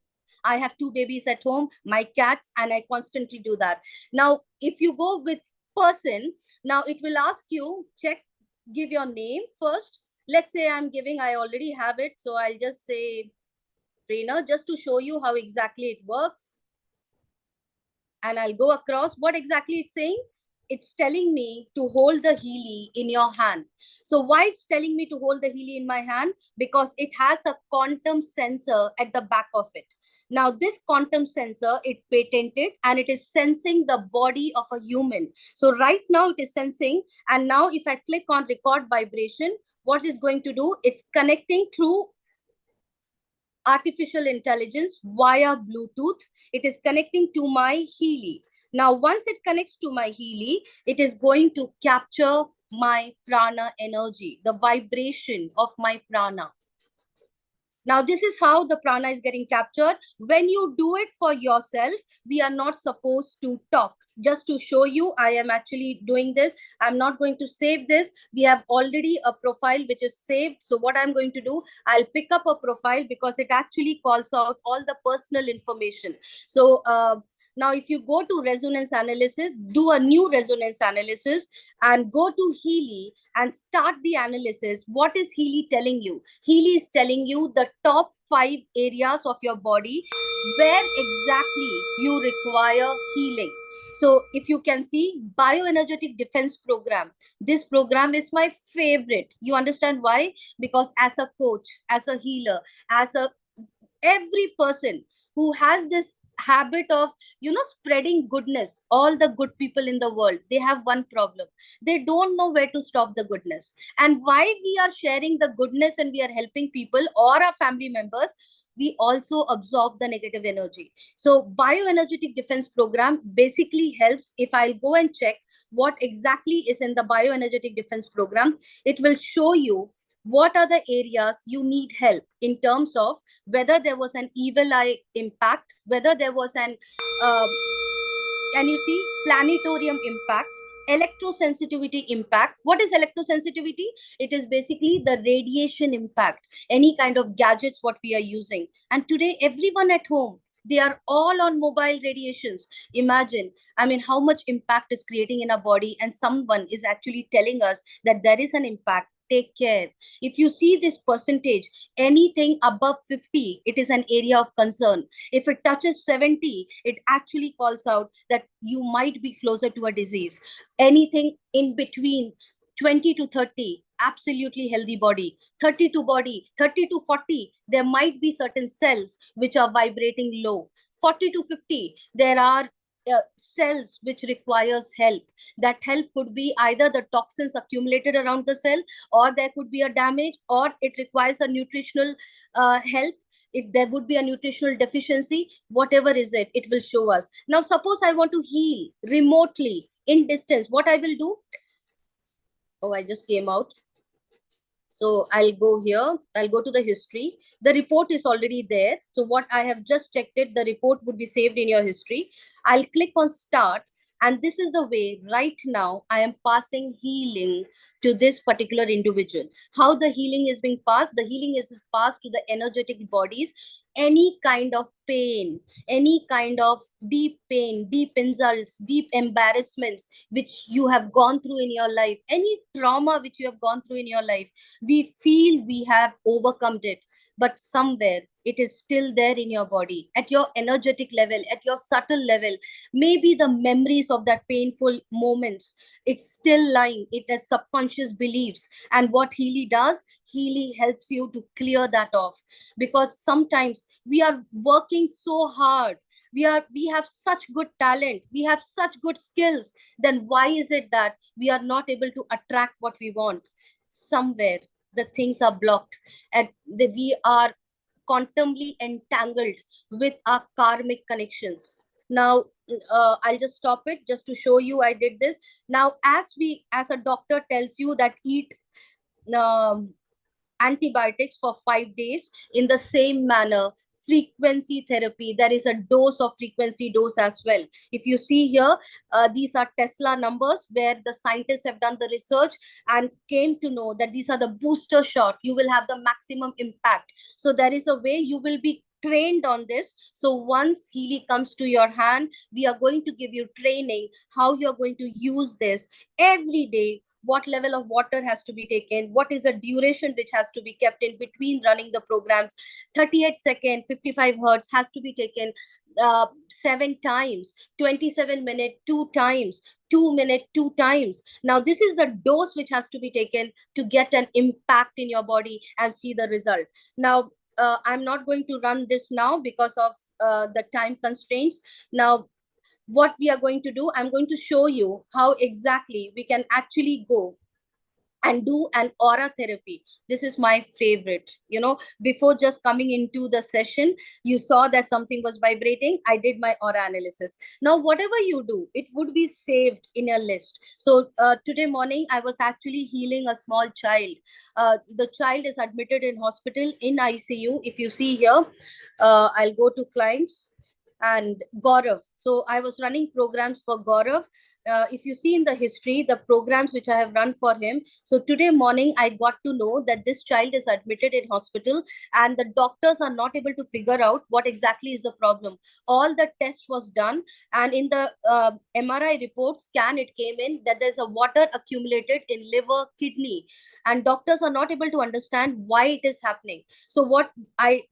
I have 2 babies at home, my cats, and I constantly do that. Now, if you go with person, now it will ask you, give your name first. Let's say I'm giving, I already have it. So I'll just say trainer, just to show you how exactly it works. And I'll go across what exactly it's saying. It's telling me to hold the Healy in your hand. So why it's telling me to hold the Healy in my hand? Because it has a quantum sensor at the back of it. Now this quantum sensor, it patented and it is sensing the body of a human. So right now it is sensing. And now if I click on record vibration, what it's going to do, it's connecting through artificial intelligence via Bluetooth. It is connecting to my Healy. Now, once it connects to my Healy, it is going to capture my prana energy, the vibration of my prana. Now, this is how the prana is getting captured. When you do it for yourself, we are not supposed to talk. Just to show you, I am actually doing this. I'm not going to save this. We have already a profile which is saved. So what I'm going to do, I'll pick up a profile because it actually calls out all the personal information. So Now, if you go to resonance analysis, do a new resonance analysis and go to Healy and start the analysis. What is Healy telling you? Healy is telling you the top 5 areas of your body where exactly you require healing. So if you can see, bioenergetic defense program, this program is my favorite. You understand why? Because as a coach, as a healer, as a every person who has this habit of spreading goodness, all the good people in the world, they have one problem: they don't know where to stop the goodness. And why we are sharing the goodness and we are helping people or our family members, we also absorb the negative energy. So bioenergetic defense program basically helps. If I'll go and check what exactly is in the bioenergetic defense program, it will show you what are the areas you need help in terms of whether there was an evil eye impact, whether there was an, can you see, planetarium impact, electrosensitivity impact. What is electrosensitivity? It is basically the radiation impact, any kind of gadgets what we are using. And today, everyone at home, they are all on mobile radiations. Imagine, I mean, how much impact is creating in our body, and someone is actually telling us that there is an impact. Take care. If you see this percentage, anything above 50, it is an area of concern. If it touches 70, it actually calls out that you might be closer to a disease. Anything in between 20 to 30, absolutely healthy body. 30 to body, 30 to 40, there might be certain cells which are vibrating low. 40 to 50, there are cells which requires help. That help could be either the toxins accumulated around the cell, or there could be a damage, or it requires a nutritional help. If there would be a nutritional deficiency, whatever is it, it will show us. Now, suppose I want to heal remotely in distance, what I will do? Oh, I just came out. So I'll go here, I'll go to the history. The report is already there. So what I have just checked it, the report would be saved in your history. I'll click on start. And this is the way right now I am passing healing to this particular individual. How the healing is being passed? The healing is passed to the energetic bodies. Any kind of pain, any kind of deep pain, deep insults, deep embarrassments which you have gone through in your life, any trauma which you have gone through in your life, we feel we have overcome it, but somewhere it is still there in your body, at your energetic level, at your subtle level. Maybe the memories of that painful moments, it's still lying. It has subconscious beliefs. And what Healy does, Healy helps you to clear that off. Because sometimes we are working so hard, we have such good talent, we have such good skills, then why is it that we are not able to attract what we want? Somewhere the things are blocked, and we are quantumly entangled with our karmic connections. Now, I'll just stop it just to show you I did this. Now, as a doctor tells you that eat antibiotics for 5 days, in the same manner, frequency therapy, there is a dose of frequency dose as well. If you see here, these are Tesla numbers where the scientists have done the research and came to know that these are the booster shot. You will have the maximum impact. So there is a way you will be trained on this. So once Healy comes to your hand, we are going to give you training how you're going to use this every day. What level of water has to be taken, what is the duration which has to be kept in between running the programs. 38 seconds, 55 hertz has to be taken 7 times, 27 minute 2 times, 2 minute 2 times. Now this is the dose which has to be taken to get an impact in your body and see the result. Now I'm not going to run this now because of the time constraints. Now what we are going to do, I'm going to show you how exactly we can actually go and do an aura therapy. This is my favorite. Before just coming into the session, you saw that something was vibrating. I did my aura analysis. Now, whatever you do, it would be saved in your list. So today morning, I was actually healing a small child. The child is admitted in hospital in ICU. If you see here, I'll go to clients and Gaurav. So I was running programs for Gaurav. If you see in the history, the programs which I have run for him. So today morning, I got to know that this child is admitted in hospital and the doctors are not able to figure out what exactly is the problem. All the test was done, and in the MRI report scan, it came in that there's a water accumulated in liver, kidney, and doctors are not able to understand why it is happening. So what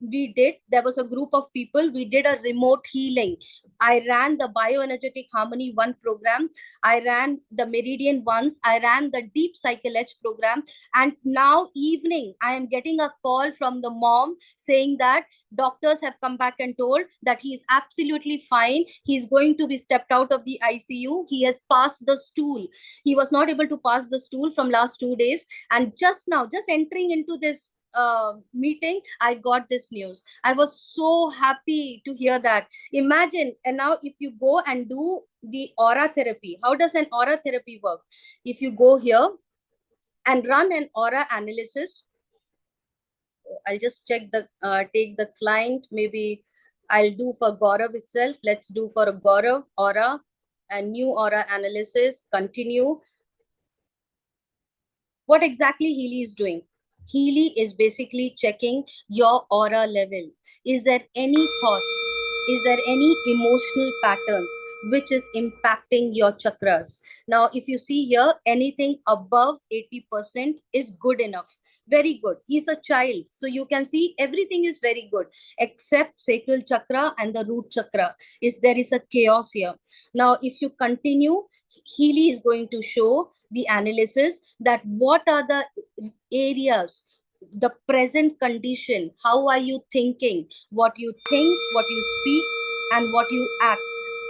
we did, there was a group of people, we did a remote healing. I ran the Bioenergetic Harmony 1 program, I ran the Meridian ones, I ran the Deep Cycle Edge program, and now evening I am getting a call from the mom saying that doctors have come back and told that he is absolutely fine. He's going to be stepped out of the ICU. He has passed the stool. He was not able to pass the stool from last 2 days. And just now, just entering into this meeting, I got this news. I was so happy to hear that. Imagine, and now if you go and do the aura therapy, how does an aura therapy work? If you go here and run an aura analysis, I'll just check the, take the client, maybe I'll do for Gaurav itself. Let's do for a Gaurav aura and new aura analysis, continue. What exactly Healy is doing? Healy is basically checking your aura level. Is there any thoughts? Is there any emotional patterns which is impacting your chakras? Now, if you see here, anything above 80% is good enough. Very good. He's a child. So you can see everything is very good, except sacral chakra and the root chakra. There is a chaos here. Now, if you continue, Healy is going to show the analysis that what are the areas, the present condition, how are you thinking, what you think, what you speak, and what you act.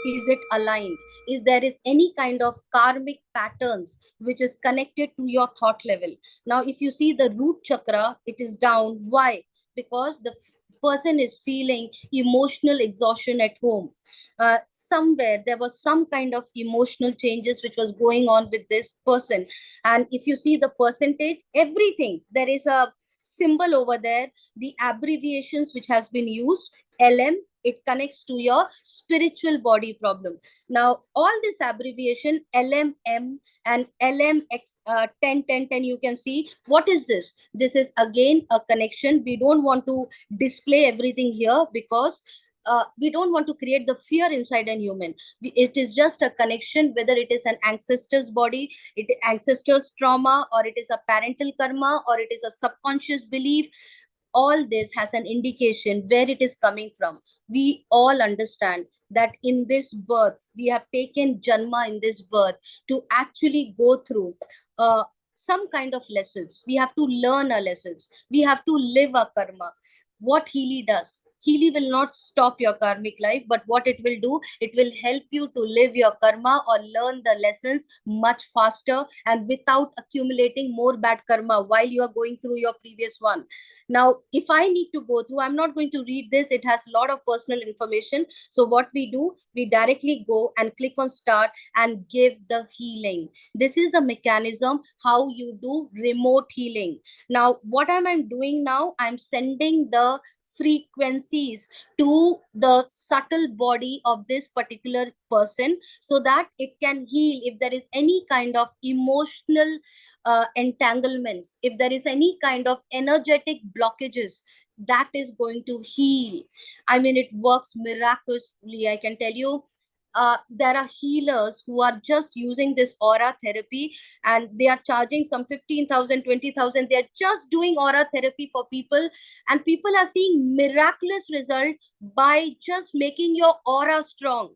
Is it aligned? Is there is any kind of karmic patterns which is connected to your thought level? Now, if you see the root chakra, it is down. Why? Because the person is feeling emotional exhaustion at home. Somewhere there was some kind of emotional changes which was going on with this person. And if you see the percentage, everything, there is a symbol over there, the abbreviations which has been used, LM, it connects to your spiritual body problem. Now, all this abbreviation, LMM and LMX, 10, 10, 10, you can see, what is this? This is again a connection. We don't want to display everything here because we don't want to create the fear inside a human. It is just a connection, whether it is an ancestor's body, it is ancestor's trauma, or it is a parental karma, or it is a subconscious belief. All this has an indication where it is coming from. We all understand that in this birth, we have taken Janma in this birth to actually go through some kind of lessons. We have to learn our lessons. We have to live our karma. What Healy does, Healy will not stop your karmic life, but what it will do, it will help you to live your karma or learn the lessons much faster and without accumulating more bad karma while you are going through your previous one. Now, if I need to go through, I'm not going to read this. It has a lot of personal information. So what we do, we directly go and click on start and give the healing. This is the mechanism how you do remote healing. Now, what am I doing now? I'm sending the frequencies to the subtle body of this particular person so that it can heal if there is any kind of emotional entanglements, if there is any kind of energetic blockages, that is going to heal. I mean, it works miraculously. I can tell you, there are healers who are just using this aura therapy and they are charging some 15,000, 20,000. They are just doing aura therapy for people, and people are seeing miraculous result by just making your aura strong.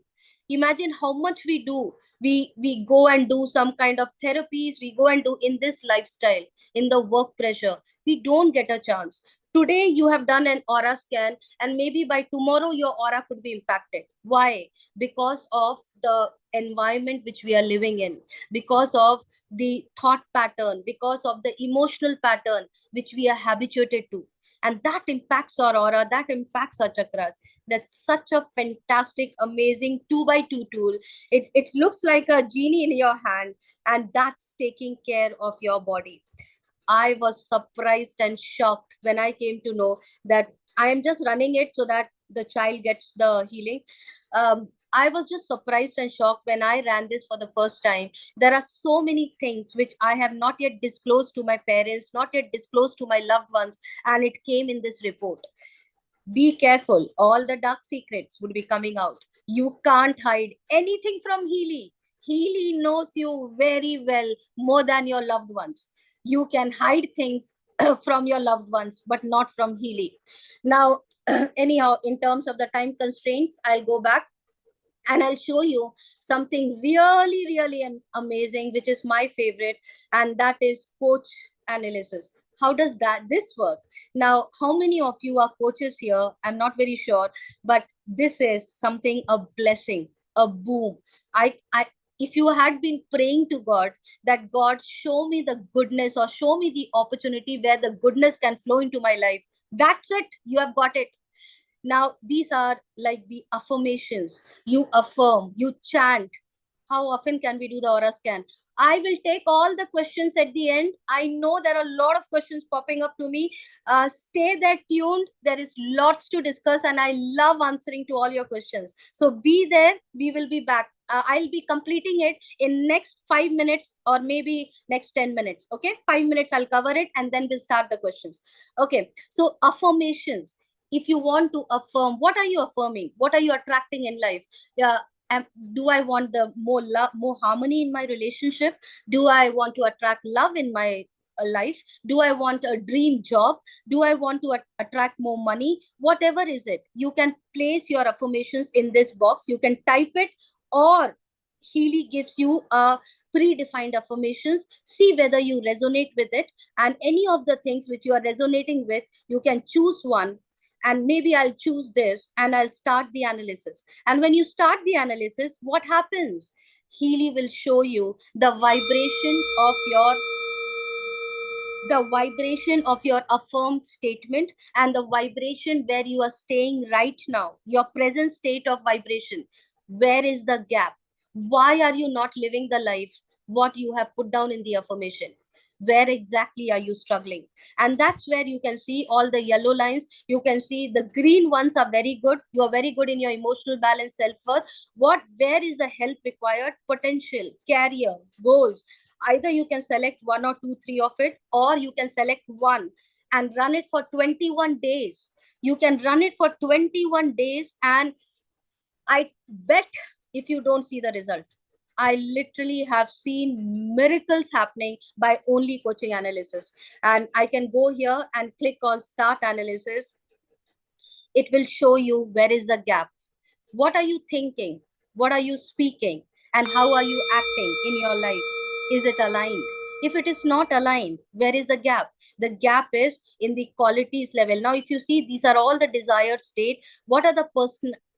Imagine how much we do. We go and do some kind of therapies. We go and do in this lifestyle, in the work pressure. We don't get a chance. Today you have done an aura scan and maybe by tomorrow your aura could be impacted. Why? Because of the environment which we are living in, because of the thought pattern, because of the emotional pattern which we are habituated to. And that impacts our aura, that impacts our chakras. That's such a fantastic, amazing 2x2 tool. It looks like a genie in your hand, and that's taking care of your body. I was surprised and shocked when I came to know that I am just running it so that the child gets the healing. I was just surprised and shocked when I ran this for the first time. There are so many things which I have not yet disclosed to my parents, not yet disclosed to my loved ones, and it came in this report. Be careful, all the dark secrets would be coming out. You can't hide anything from Healy. Healy knows you very well, more than your loved ones. You can hide things from your loved ones, but not from Healy. Now, anyhow, in terms of the time constraints, I'll go back and I'll show you something really, really amazing, which is my favorite, and that is coach analysis. How does this work? Now, how many of you are coaches here? I'm not very sure, but this is something, a blessing, a boom. If you had been praying to God that God show me the goodness or show me the opportunity where the goodness can flow into my life, that's it. You have got it. Now, these are like the affirmations. You affirm, you chant. How often can we do the aura scan? I will take all the questions at the end. I know there are a lot of questions popping up to me. Stay there tuned. There is lots to discuss and I love answering to all your questions. So be there. We will be back. I'll be completing it in next 5 minutes or maybe next 10 minutes. Okay, 5 minutes I'll cover it and then we'll start the questions. Okay, so affirmations. If you want to affirm, what are you affirming? What are you attracting in life? Do I want the more love, more harmony in my relationship? Do I want to attract love in my life? Do I want a dream job? Do I want to attract more money? Whatever is it, you can place your affirmations in this box. You can type it, or Healy gives you a predefined affirmations. See whether you resonate with it, and any of the things which you are resonating with, you can choose one. And maybe I'll choose this and I'll start the analysis. And when you start the analysis, what happens? Healy will show you the vibration of your affirmed statement and the vibration where you are staying right now, your present state of vibration. Where is the gap? Why are you not living the life what you have put down in the affirmation? Where exactly are you struggling? And that's where you can see all the yellow lines. You can see the green ones are very good. You are very good in your emotional balance, self-worth. Where is the help required? Potential, career, goals. Either you can select 1 or 2, 3 of it, or you can select one and run it for 21 days. You can run it for 21 days, and I bet if you don't see the result, I literally have seen miracles happening by only coaching analysis. And I can go here and click on start analysis. It will show you where is the gap. What are you thinking? What are you speaking? And how are you acting in your life? Is it aligned? If it is not aligned, where is the gap? The gap is in the qualities level. Now, if you see, these are all the desired state. What are the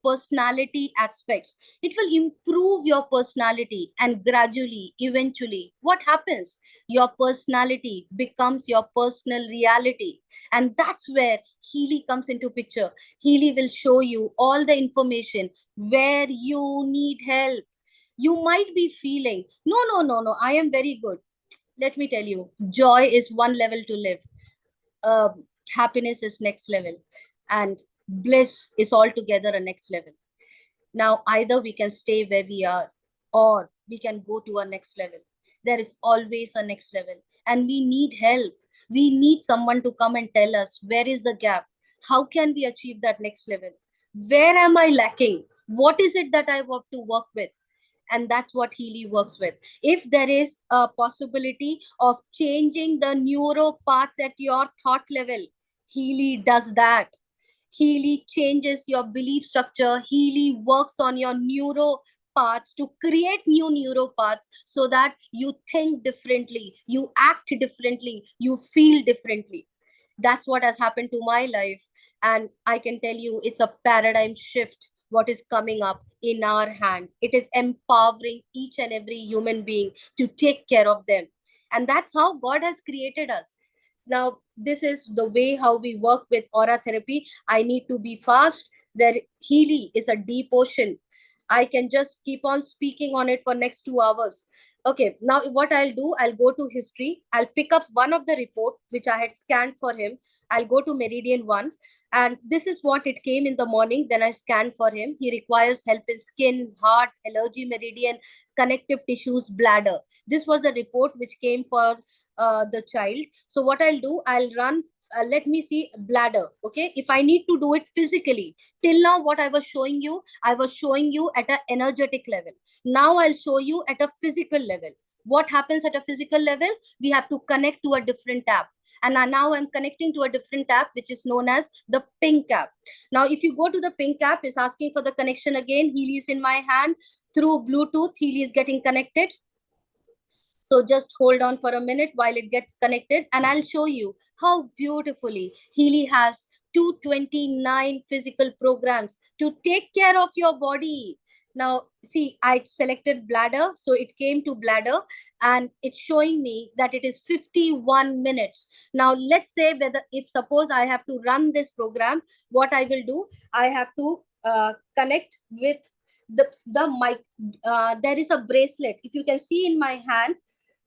personality aspects? It will improve your personality, and gradually, eventually, what happens? Your personality becomes your personal reality. And that's where Healy comes into picture. Healy will show you all the information where you need help. You might be feeling, no, I am very good. Let me tell you, joy is one level to live. Happiness is next level. And bliss is altogether a next level. Now, either we can stay where we are, or we can go to a next level. There is always a next level. And we need help. We need someone to come and tell us, where is the gap? How can we achieve that next level? Where am I lacking? What is it that I have to work with? And that's what Healy works with. If there is a possibility of changing the neuro paths at your thought level, Healy does that. Healy changes your belief structure. Healy works on your neuro paths to create new neuro paths so that you think differently, you act differently, you feel differently. That's what has happened to my life. And I can tell you, it's a paradigm shift what is coming up in our hand. It is empowering each and every human being to take care of them. And that's how God has created us. Now, this is the way how we work with aura therapy. I need to be fast. There, Healy is a deep ocean. I can just keep on speaking on it for next 2 hours. Okay, now what I'll do, I'll go to history. I'll pick up one of the report which I had scanned for him. I'll go to Meridian 1. And this is what it came in the morning when I scanned for him. He requires help in skin, heart, allergy meridian, connective tissues, bladder. This was a report which came for the child. So what I'll do, I'll run let me see bladder. Okay, if I need to do it physically, till now what I was showing you at an energetic level. Now I'll show you at a physical level. What happens at a physical level? We have to connect to a different app. And now I'm connecting to a different app, which is known as the pink app. Now, if you go to the pink app, it's asking for the connection again. Healy is in my hand through Bluetooth. Healy is getting connected. So just hold on for a minute while it gets connected, and I'll show you how beautifully Healy has 229 physical programs to take care of your body. Now, see, I selected bladder, so it came to bladder, and it's showing me that it is 51 minutes. Now, let's say if suppose I have to run this program, what I will do, I have to connect with the mic. There is a bracelet. If you can see in my hand,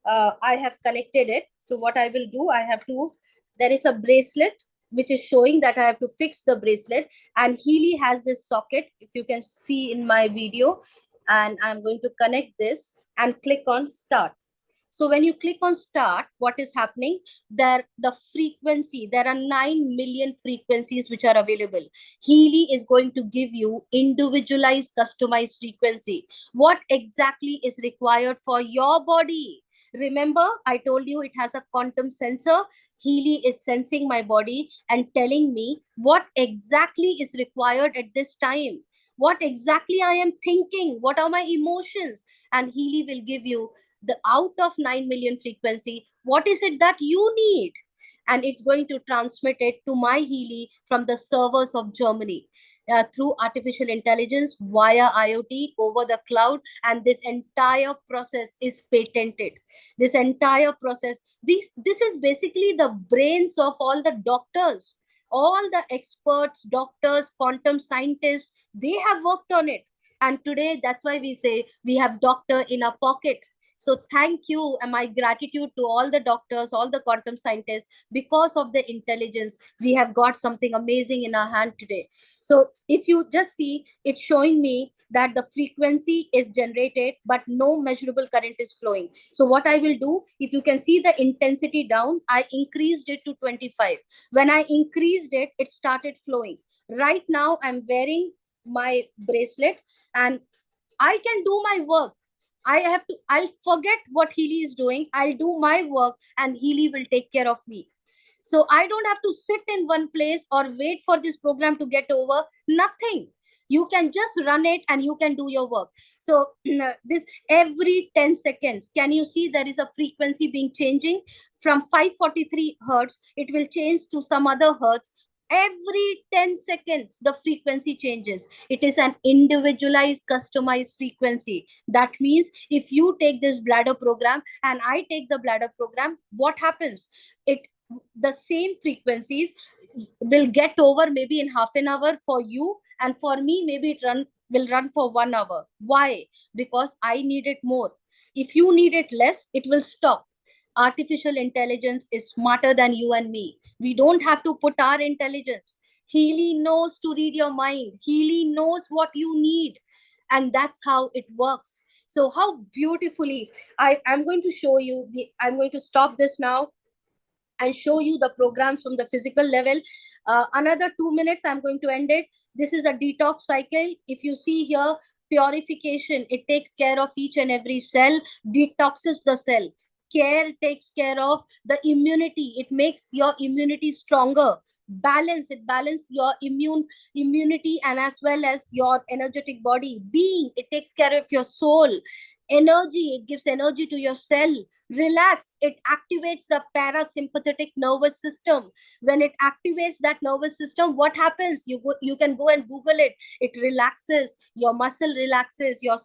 I have connected it. So what I will do, there is a bracelet which is showing that I have to fix the bracelet, and Healy has this socket, if you can see in my video, and I'm going to connect this and click on start. So when you click on start, what is happening? There are 9 million frequencies which are available. Healy is going to give you individualized, customized frequency. What exactly is required for your body? Remember, I told you it has a quantum sensor. Healy is sensing my body and telling me what exactly is required at this time. What exactly I am thinking. What are my emotions? And Healy will give you the out of 9 million frequency, what is it that you need? And it's going to transmit it to my Healy from the servers of Germany through artificial intelligence via IoT over the cloud. And this entire process is patented. This entire process, this is basically the brains of all the doctors, all the experts, doctors, quantum scientists, they have worked on it. And today, that's why we say we have doctor in our pocket. So thank you and my gratitude to all the doctors, all the quantum scientists. Because of the intelligence, we have got something amazing in our hand today. So if you just see, it's showing me that the frequency is generated, but no measurable current is flowing. So what I will do, if you can see the intensity down, I increased it to 25. When I increased it, it started flowing. Right now, I'm wearing my bracelet and I can do my work. I'll forget what Healy is doing. I'll do my work and Healy will take care of me. So I don't have to sit in one place or wait for this program to get over. Nothing. You can just run it and you can do your work. So this every 10 seconds, can you see there is a frequency being changing from 543 hertz? It will change to some other hertz. Every 10 seconds, the frequency changes. It is an individualized, customized frequency. That means if you take this bladder program and I take the bladder program, what happens? The same frequencies will get over maybe in half an hour for you, and for me, maybe it will run for 1 hour. Why? Because I need it more. If you need it less, it will stop. Artificial intelligence is smarter than you and me. We don't have to put our intelligence. Healy knows to read your mind. Healy knows what you need. And that's how it works. So how beautifully, I'm going to show you, I'm going to stop this now and show you the programs from the physical level. Another 2 minutes, I'm going to end it. This is a detox cycle. If you see here, purification, it takes care of each and every cell, detoxes the cell. Care takes care of the immunity. It makes your immunity stronger. It balances your immunity and as well as your energetic body. Being, it takes care of your soul. Energy, it gives energy to your cell. Relax, it activates the parasympathetic nervous system. When it activates that nervous system, what happens? You can go and Google it. It relaxes, your muscle relaxes, your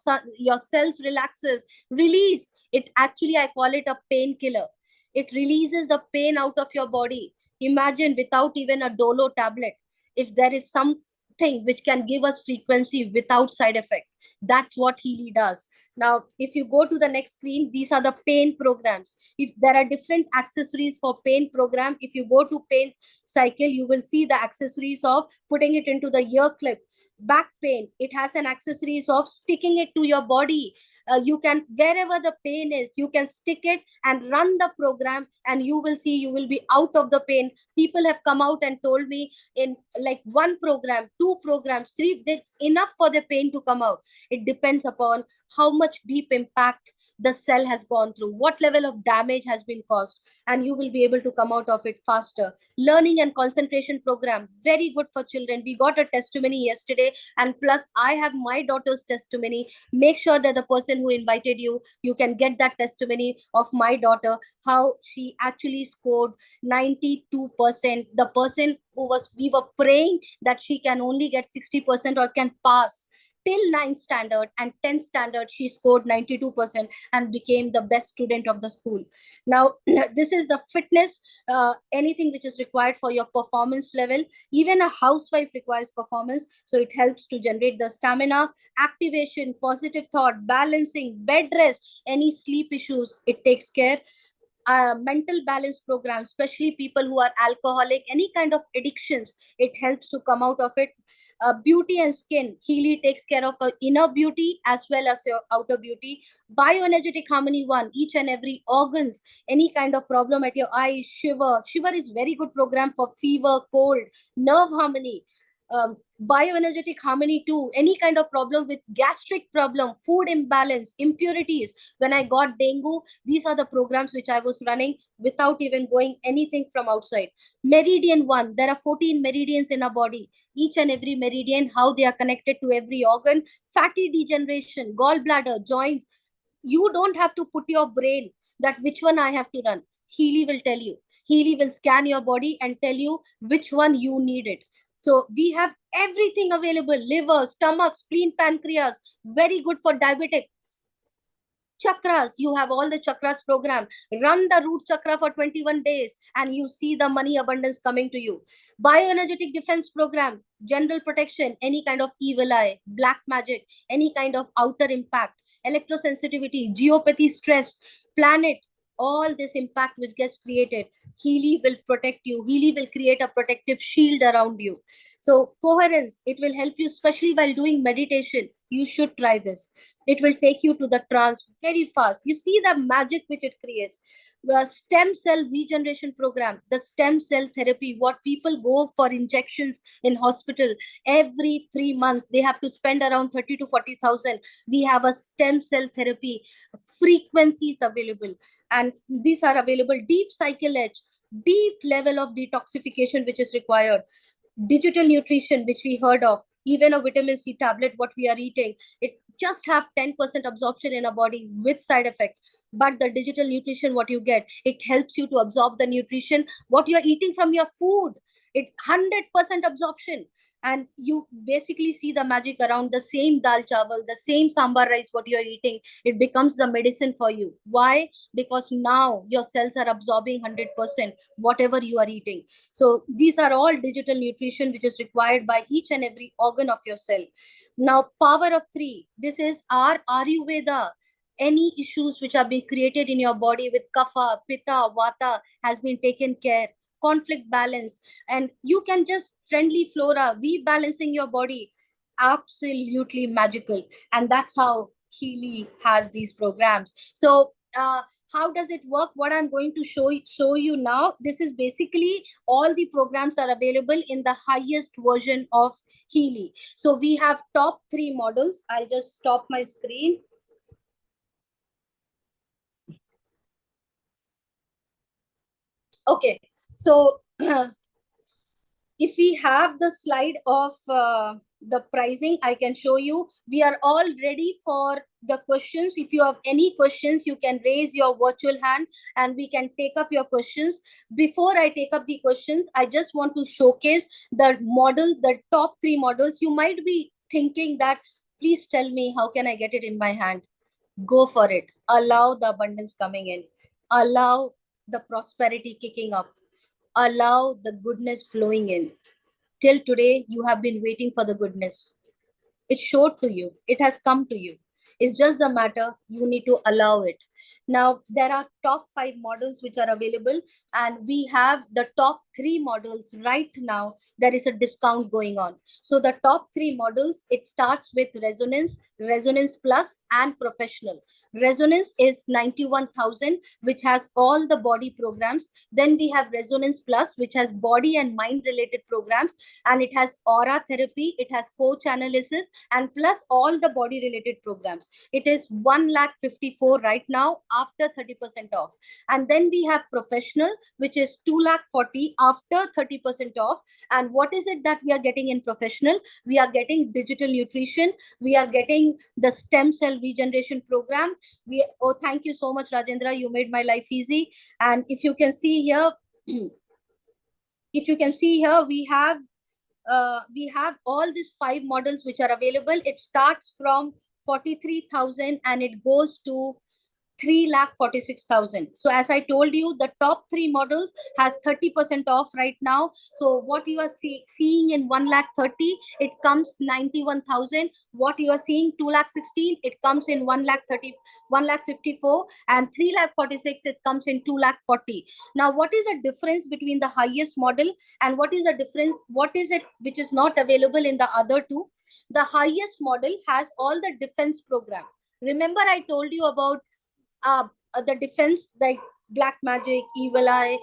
cells relaxes. Release it. Actually, I call it a painkiller. It releases the pain out of your body. Imagine without even a Dolo tablet, if there is some thing which can give us frequency without side effect. That's what Healy does. Now, if you go to the next screen, these are the pain programs. If there are different accessories for pain program, if you go to pain cycle, you will see the accessories of putting it into the ear clip. Back pain, it has an accessories of sticking it to your body. You can, wherever the pain is, you can stick it and run the program, and you will see you will be out of the pain. People have come out and told me in like 1 program, 2 programs, 3, that's enough for the pain to come out. It depends upon how much deep impact the cell has gone through, what level of damage has been caused, and you will be able to come out of it faster. Learning and concentration program, very good for children. We got a testimony yesterday, and plus I have my daughter's testimony. Make sure that the person who invited you, you can get that testimony of my daughter, how she actually scored 92%. The person who was, we were praying that she can only get 60% or can pass. Till 9th standard and 10th standard, she scored 92% and became the best student of the school. Now, this is the fitness, anything which is required for your performance level. Even a housewife requires performance. So it helps to generate the stamina, activation, positive thought, balancing, bed rest, any sleep issues, it takes care. Mental balance program, especially people who are alcoholic, any kind of addictions, it helps to come out of it. Beauty and skin, Healy takes care of inner beauty as well as your outer beauty. Bioenergetic Harmony 1, each and every organs, any kind of problem at your eyes, shiver is very good program for fever, cold. Nerve harmony, Bioenergetic Harmony 2, any kind of problem with gastric problem, food imbalance, impurities. When I got dengue, these are the programs which I was running without even going anything from outside. Meridian 1, there are 14 meridians in our body. Each and every meridian, how they are connected to every organ. Fatty degeneration, gallbladder, joints. You don't have to put your brain that which one I have to run. Healy will tell you. Healy will scan your body and tell you which one you need it. So we have everything available: liver, stomach, spleen, pancreas. Very good for diabetic. Chakras, you have all the chakras program. Run the root chakra for 21 days and you see the money abundance coming to you. Bioenergetic defense program, general protection, any kind of evil eye, black magic, any kind of outer impact, electrosensitivity, geopathy, stress, planet, all this impact which gets created, Healy will protect you. Healy will create a protective shield around you. So coherence, it will help you, especially while doing meditation. You should try this. It will take you to the trance very fast. You see the magic which it creates. The stem cell regeneration program, the stem cell therapy, what people go for injections in hospital every 3 months, they have to spend around 30 to 40,000. We have a stem cell therapy, frequencies available, and these are available. Deep cycle edge, deep level of detoxification which is required. Digital nutrition, which we heard of, even a vitamin C tablet, what we are eating, it just have 10% absorption in a body with side effects. But the digital nutrition, what you get, it helps you to absorb the nutrition, what you're eating from your food. It 100% absorption, and you basically see the magic around the same dal chawal, the same sambar rice, what you're eating, it becomes the medicine for you. Why? Because now your cells are absorbing 100% whatever you are eating. So these are all digital nutrition which is required by each and every organ of your cell. Now, power of 3, this is our Ayurveda. Any issues which are being created in your body with kapha, pitta, vata has been taken care. Conflict balance, and you can just friendly flora, rebalancing your body, absolutely magical. And that's how Healy has these programs. So how does it work? What I'm going to show you now, this is basically all the programs are available in the highest version of Healy. So we have top 3 models. I'll just stop my screen. Okay, so if we have the slide of the pricing, I can show you. We are all ready for the questions. If you have any questions, you can raise your virtual hand and we can take up your questions. Before I take up the questions, I just want to showcase the model, the top 3 models. You might be thinking that, please tell me, how can I get it in my hand? Go for it. Allow the abundance coming in. Allow the prosperity kicking up. Allow the goodness flowing in. till today, you have been waiting for the goodness. It showed to you. It has come to you. It's just a matter you need to allow it. Now, there are top 5 models which are available, and we have the top 3 models right now. There is a discount going on. So the top 3 models, it starts with Resonance, Resonance Plus, and Professional. Resonance is 91,000, which has all the body programs. Then we have Resonance Plus, which has body and mind related programs, and it has aura therapy, it has coach analysis, and plus all the body related programs. It is 1,54,000 right now after 30% off. And then we have Professional, which is 2,40,000 after 30% off. And what is it that we are getting in Professional? We are getting digital nutrition, we are getting the stem cell regeneration program. Oh, thank you so much, Rajendra, you made my life easy. And if you can see here, we have all these 5 models which are available. It starts from 43,000 and it goes to 3,46,000. So as I told you, the top 3 models has 30% off right now. So what you are seeing in 1,30,000, it comes 91,000. What you are seeing 2,16,000, it comes in 1,30,000, 1,54,000, and 3,46,000, it comes in 2,40,000. Now, what is the difference between the highest model and what is the difference? What is it which is not available in the other two? The highest model has all the defense program. Remember, I told you about the defense, like black magic, evil eye,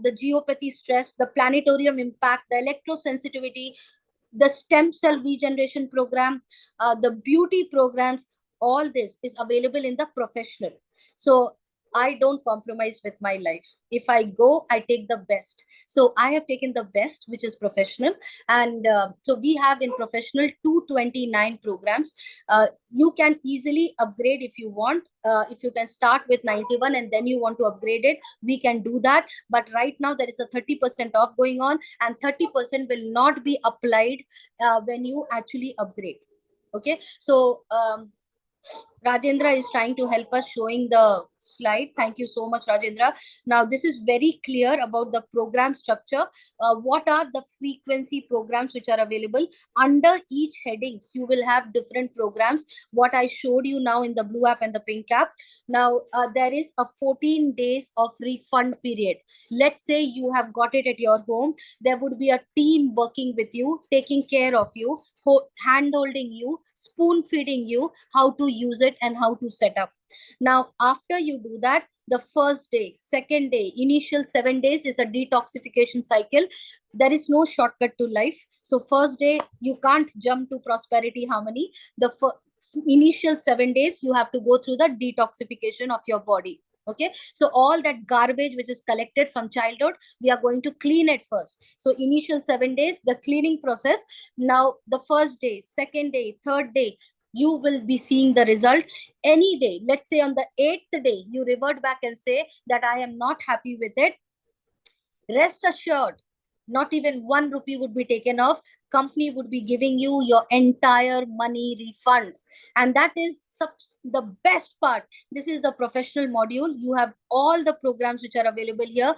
the geopathy stress, the planetarium impact, the electrosensitivity, the stem cell regeneration program, the beauty programs. All this is available in the Professional. So I don't compromise with my life. If I go, I take the best. So I have taken the best, which is Professional. And so we have in Professional 229 programs. You can easily upgrade if you want. If you can start with 91 and then you want to upgrade it, we can do that. But right now there is a 30% off going on, and 30% will not be applied when you actually upgrade. Okay. So Rajendra is trying to help us showing the slide. Thank you so much, Rajendra. Now, this is very clear about the program structure. What are the frequency programs which are available? Under each headings, you will have different programs. What I showed you now in the blue app and the pink app. Now, there is a 14 days of refund period. Let's say you have got it at your home. There would be a team working with you, taking care of you, hand-holding you, spoon-feeding you, how to use it and how to set up. Now, after you do that, the first day, second day, initial 7 days is a detoxification cycle. There is no shortcut to life. So first day, you can't jump to prosperity harmony. The initial 7 days, you have to go through the detoxification of your body. Okay, so all that garbage which is collected from childhood, we are going to clean it first. So initial 7 days, the cleaning process. Now, the first day, second day, third day, you will be seeing the result. Any day, let's say on the 8th day, you revert back and say that I am not happy with it. Rest assured, not even 1 rupee would be taken off. Company would be giving you your entire money refund. And that is the best part. This is the Professional module. You have all the programs which are available here,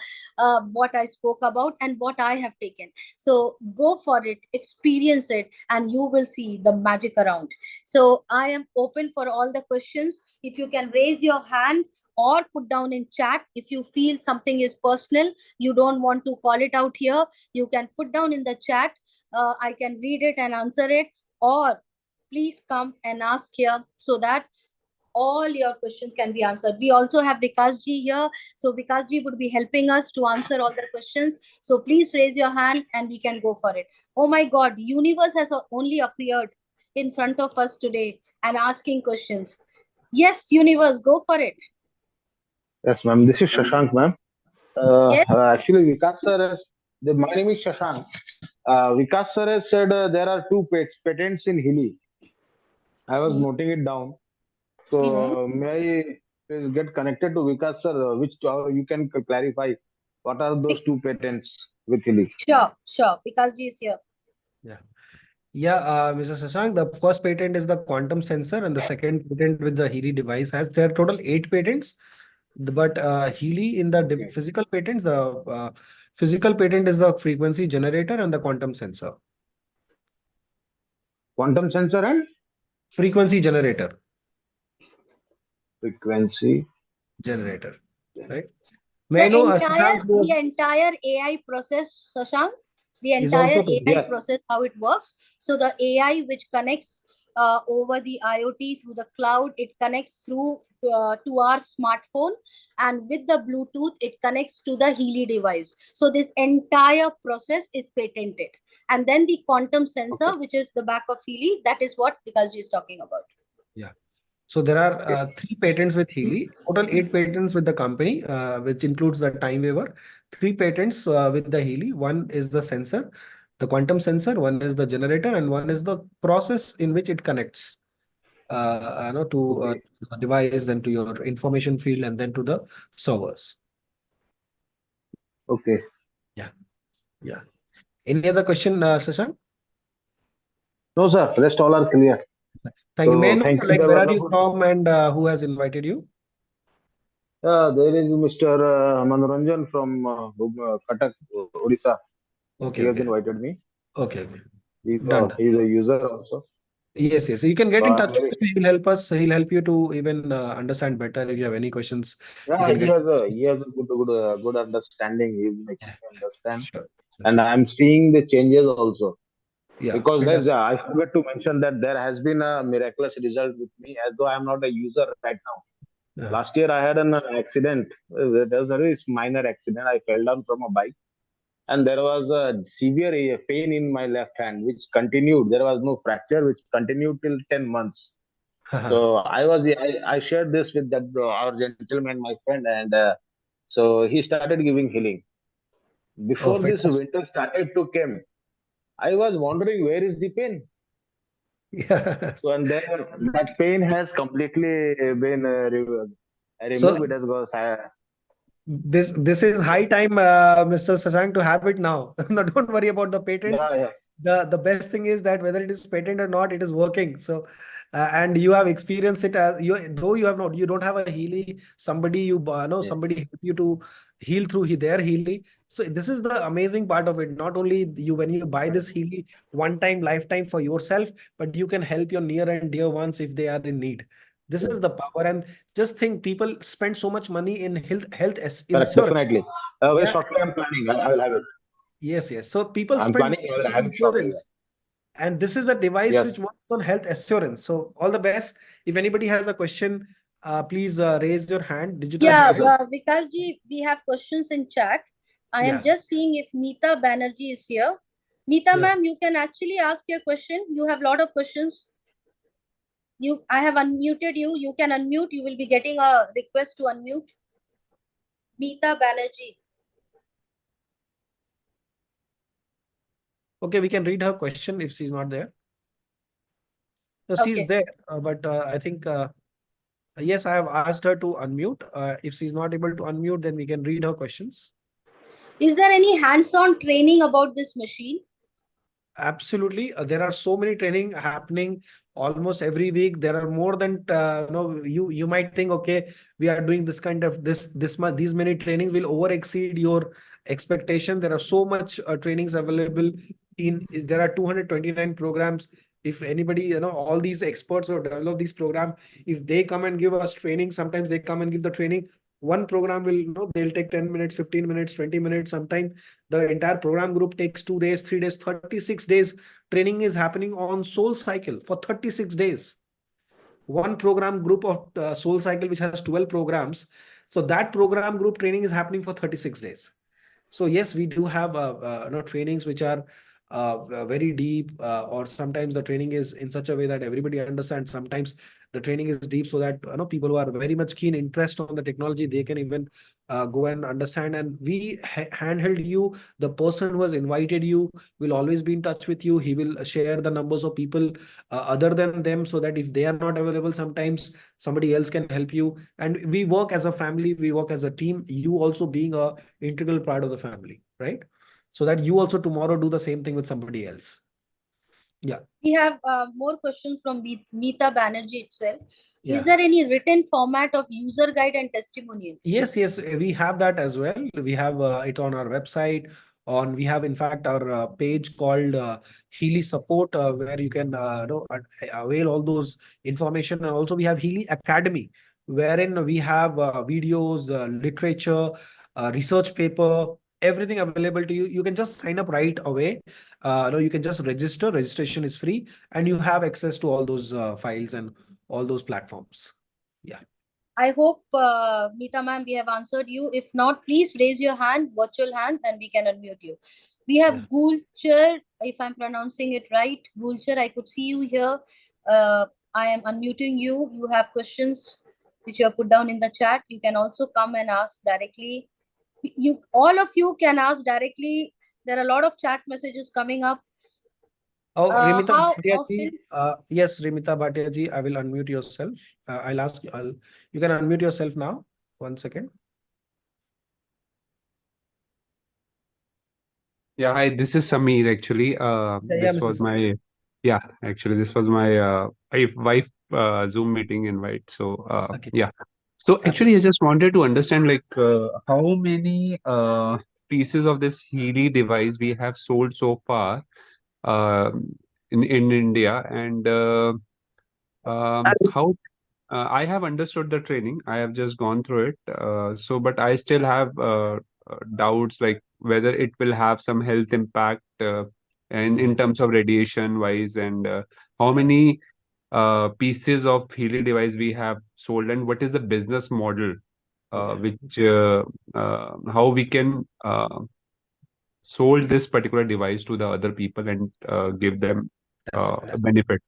what I spoke about and what I have taken. So go for it, experience it, and you will see the magic around. So I am open for all the questions. If you can raise your hand or put down in chat, if you feel something is personal, you don't want to call it out here, you can put down in the chat. I can read it and answer it, or please come and ask here so that all your questions can be answered. We also have Vikas ji here. So Vikas ji would be helping us to answer all the questions. So please raise your hand and we can go for it. Oh my God, universe has only appeared in front of us today and asking questions. Yes, universe, go for it. Yes, ma'am. This is Shashank, ma'am. Yes. Actually, Vikas sir, my name is Shashank. Vikas sir has said there are 2 patents in Healy. I was noting it down. So may I please get connected to Vikas sir, which you can clarify what are those 2 patents with Healy? Sure. Vikas ji is here. Yeah, Mr. Shashank, the first patent is the quantum sensor, and the second patent with the Healy device has there are total 8 patents. But Healy in the physical patents, the Physical patent is the frequency generator and the quantum sensor. Quantum sensor and frequency generator. Frequency generator, right? May I know, Shashank, The entire AI process, Shashank, the is entire also AI process, how it works. So the AI which connects over the IoT through the cloud, it connects through to our smartphone, and with the Bluetooth, it connects to the Healy device. So this entire process is patented. And then the quantum sensor, which is the back of Healy, that is what Vikalji is talking about. Yeah. So there are 3 patents with Healy, total 8 patents with the company, which includes the time waiver, 3 patents with the Healy. One is the sensor, the quantum sensor, one is the generator, and one is the process in which it connects to the device, then to your information field, and then to the servers. Okay. Yeah. Yeah. Any other question, Shashank? No, sir. Rest all are clear. Thank you. May I know, thank you. like, where are you from and who has invited you? There is Mr. Manoranjan from Cuttack, Odisha. Okay, He has okay. invited me. Okay, okay. He's Done. He's a user also. Yes, yes. So you can get in I'm touch with very- him. He will help us. He'll help you to even understand better. If you have any questions, you Yeah, can he get. has a good understanding. He's making me understand, Sure. and I'm seeing the changes also. Yeah, Because there's fantastic. I forgot to mention that there has been a miraculous result with me, as though I'm not a user right now. Yeah. Last year I had an accident. There was a very minor accident. I fell down from a bike, and there was a severe pain in my left hand, which continued. There was no fracture, which continued till 10 months. So I shared this with that our gentleman, my friend, and so he started giving healing. Oh, Before this fantastic. winter started to come, I was wondering where is the pain. Yes. So and then that pain has completely been removed. So It has got. this is high time, Mr. Shashank, to have it now. No, don't worry about the patents. Yeah. The best thing is that whether it is patent or not, it is working. So and you have experienced it as you, though you don't have a Healy, somebody you know, somebody help you to heal through their Healy. So this is the amazing part of it. Not only you, when you buy this Healy one time, lifetime for yourself, but you can help your near and dear ones if they are in need. This is the power. And just think, people spend so much money in health Correct, insurance. definitely. Very Yeah. shortly, I'm planning. I will have it. Yes, yes. So people I'm spend planning. I will money have in it shortly. insurance. And this is a device Yes. which works on health assurance. So all the best. If anybody has a question, please raise your hand. Digital Yeah, hand. Vikalji, we have questions in chat. I am Yeah. just seeing if Meeta Banerjee is here. Meeta Yeah. ma'am, you can actually ask your question. You have a lot of questions. I have unmuted you. You can unmute. You will be getting a request to unmute. Meeta Banerjee. Okay, we can read her question if she's not there. No, she's Okay. there, but I think yes, I have asked her to unmute. If she's not able to unmute, then we can read her questions. Is there any hands-on training about this machine? Absolutely. There are so many training happening almost every week. There are more than you might think, okay, we are doing this kind of this much, these many trainings will over exceed your expectation. There are so much trainings available there are 229 programs. If anybody, all these experts who develop these programs, if they come and give us training, sometimes they come and give the training. One program will, they'll take 10 minutes, 15 minutes, 20 minutes. Sometimes the entire program group takes 2 days, 3 days, 36 days. Training is happening on Soul Cycle for 36 days. One program group of Soul Cycle, which has 12 programs. So that program group training is happening for 36 days. So yes, we do have trainings which are very deep, or sometimes the training is in such a way that everybody understands. Sometimes the training is deep so that people who are very much keen interest on the technology, they can even go and understand. And we handheld you. The person who has invited you will always be in touch with you. He will share the numbers of people other than them, so that if they are not available, sometimes somebody else can help you. And we work as a family, we work as a team, you also being a integral part of the family, right? So that you also tomorrow do the same thing with somebody else. Yeah. We have more questions from Meeta Banerjee itself. Yeah. Is there any written format of user guide and testimonials? Yes, yes, we have that as well. We have it on our website. We have in fact our page called Healy Support, where you can avail all those information. And also we have Healy Academy, wherein we have videos, literature, research paper, everything available to you. You can just sign up right away. You can just register. Registration is free, and you have access to all those files and all those platforms. Yeah. I hope, Meeta ma'am, we have answered you. If not, please raise your hand, virtual hand, and we can unmute you. We have Gulchar, if I'm pronouncing it right. Gulchar, I could see you here. I am unmuting you. You have questions which you have put down in the chat. You can also come and ask directly. All of you can ask directly. There are a lot of chat messages coming up. Oh, Rimita How Bhatia often? ji, yes, Rimita Bhatia ji, I will unmute yourself. I'll ask you, you can unmute yourself now. 1 second. Yeah, hi, this is Sameer actually. Yeah, This Mr. was Sameer. this was my wife Zoom meeting invite. So yeah. So actually, I just wanted to understand like how many pieces of this Healy device we have sold so far in India, and how I have understood the training. I have just gone through it. But I still have doubts like whether it will have some health impact and in terms of radiation wise, and how many pieces of Healy device we have sold, and what is the business model, how we can sold this particular device to the other people and give them a benefit.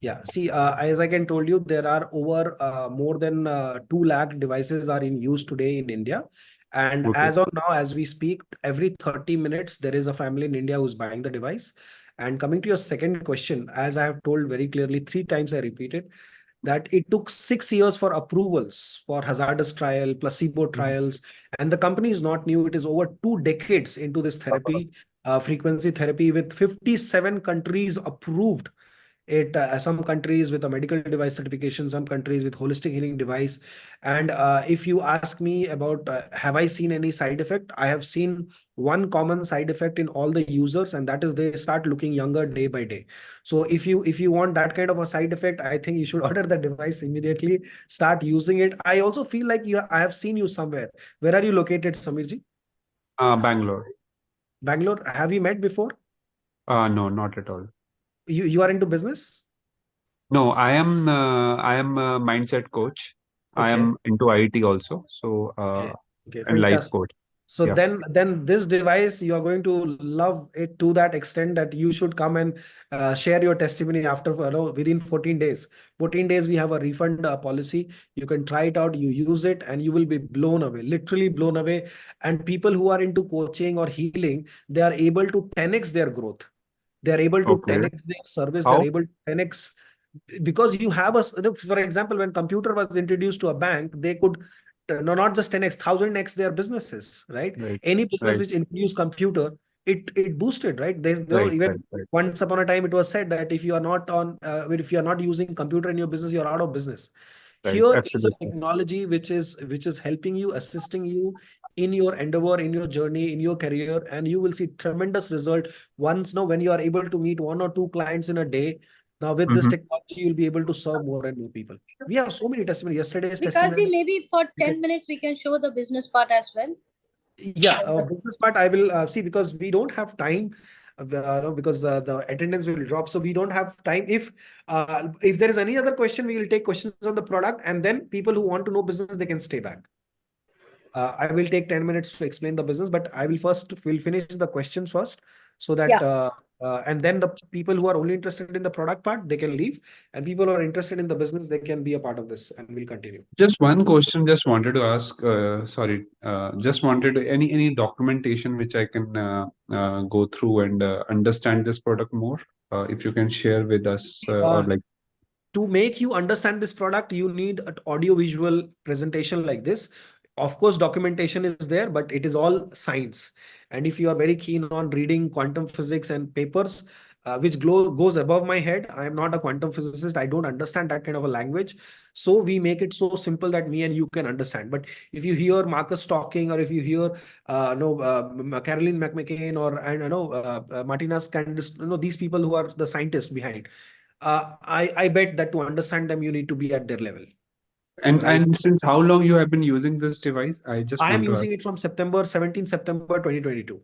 Yeah, see, as I can told you, there are over more than 2 lakh devices are in use today in India. And Okay. as of now, as we speak, every 30 minutes, there is a family in India who's buying the device. And coming to your second question, as I have told very clearly, 3 times I repeated, that it took 6 years for approvals for hazardous trial, placebo trials, and the company is not new. It is over 2 decades into this therapy, frequency therapy, with 57 countries approved it. Some countries with a medical device certification, some countries with holistic healing device. And if you ask me about have I seen any side effect, I have seen one common side effect in all the users, and that is they start looking younger day by day. So if you want that kind of a side effect, I think you should order the device immediately, start using it. I also feel like I have seen you somewhere. Where are you located, Samirji? Bangalore. Bangalore. Have you met before? No, not at all. You are into business? No, I am a mindset coach. I Okay. am into IT also. So Okay, and life fantastic. coach. So Yeah. then this device, you are going to love it to that extent that you should come and share your testimony after within 14 days. 14 days we have a refund policy. You can try it out, you use it, and you will be blown away, literally blown away. And people who are into coaching or healing, they are able to 10x their growth. They are able to Okay. 10x their service. How? They're able to 10x because you have for example, when computer was introduced to a bank, they could no, not just 10x, 1000x their businesses, right? Right. Any business Right. which introduced computer, it boosted, right? Right. Even Right. once upon a time it was said that if you are not if you are not using computer in your business, you're out of business. Right. Here is a Absolutely. technology which is helping you, assisting you in your endeavor, in your journey, in your career, and you will see tremendous result once when you are able to meet 1 or 2 clients in a day. Now with this Mhm. technology, you'll be able to serve more and more people. We have so many testimonies. Yesterday's Vikasji, testimony. maybe for 10 minutes we can show the business part as well. Yeah, business part I will see, because we don't have time, because the attendance will drop, so we don't have time. If there is any other question, we will take questions on the product, and then people who want to know business, they can stay back. I will take 10 minutes to explain the business, but we'll finish the questions first, so that and then the people who are only interested in the product part, they can leave, and people who are interested in the business, they can be a part of this, and we'll continue. Just one question. Just wanted to ask. Sorry. Just wanted any documentation which I can go through and understand this product more. If you can share with us or like. To make you understand this product, you need an audio-visual presentation like this. Of course, documentation is there, but it is all science. And if you are very keen on reading quantum physics and papers, which goes above my head. I am not a quantum physicist. I don't understand that kind of a language. So we make it so simple that me and you can understand. But if you hear Marcus talking, or if you hear Caroline McMcCain, or and Martinez Candice, these people who are the scientists behind, I bet that to understand them, you need to be at their level. And Right. since how long you have been using this device? I just I am want to ask. using it from September 2022.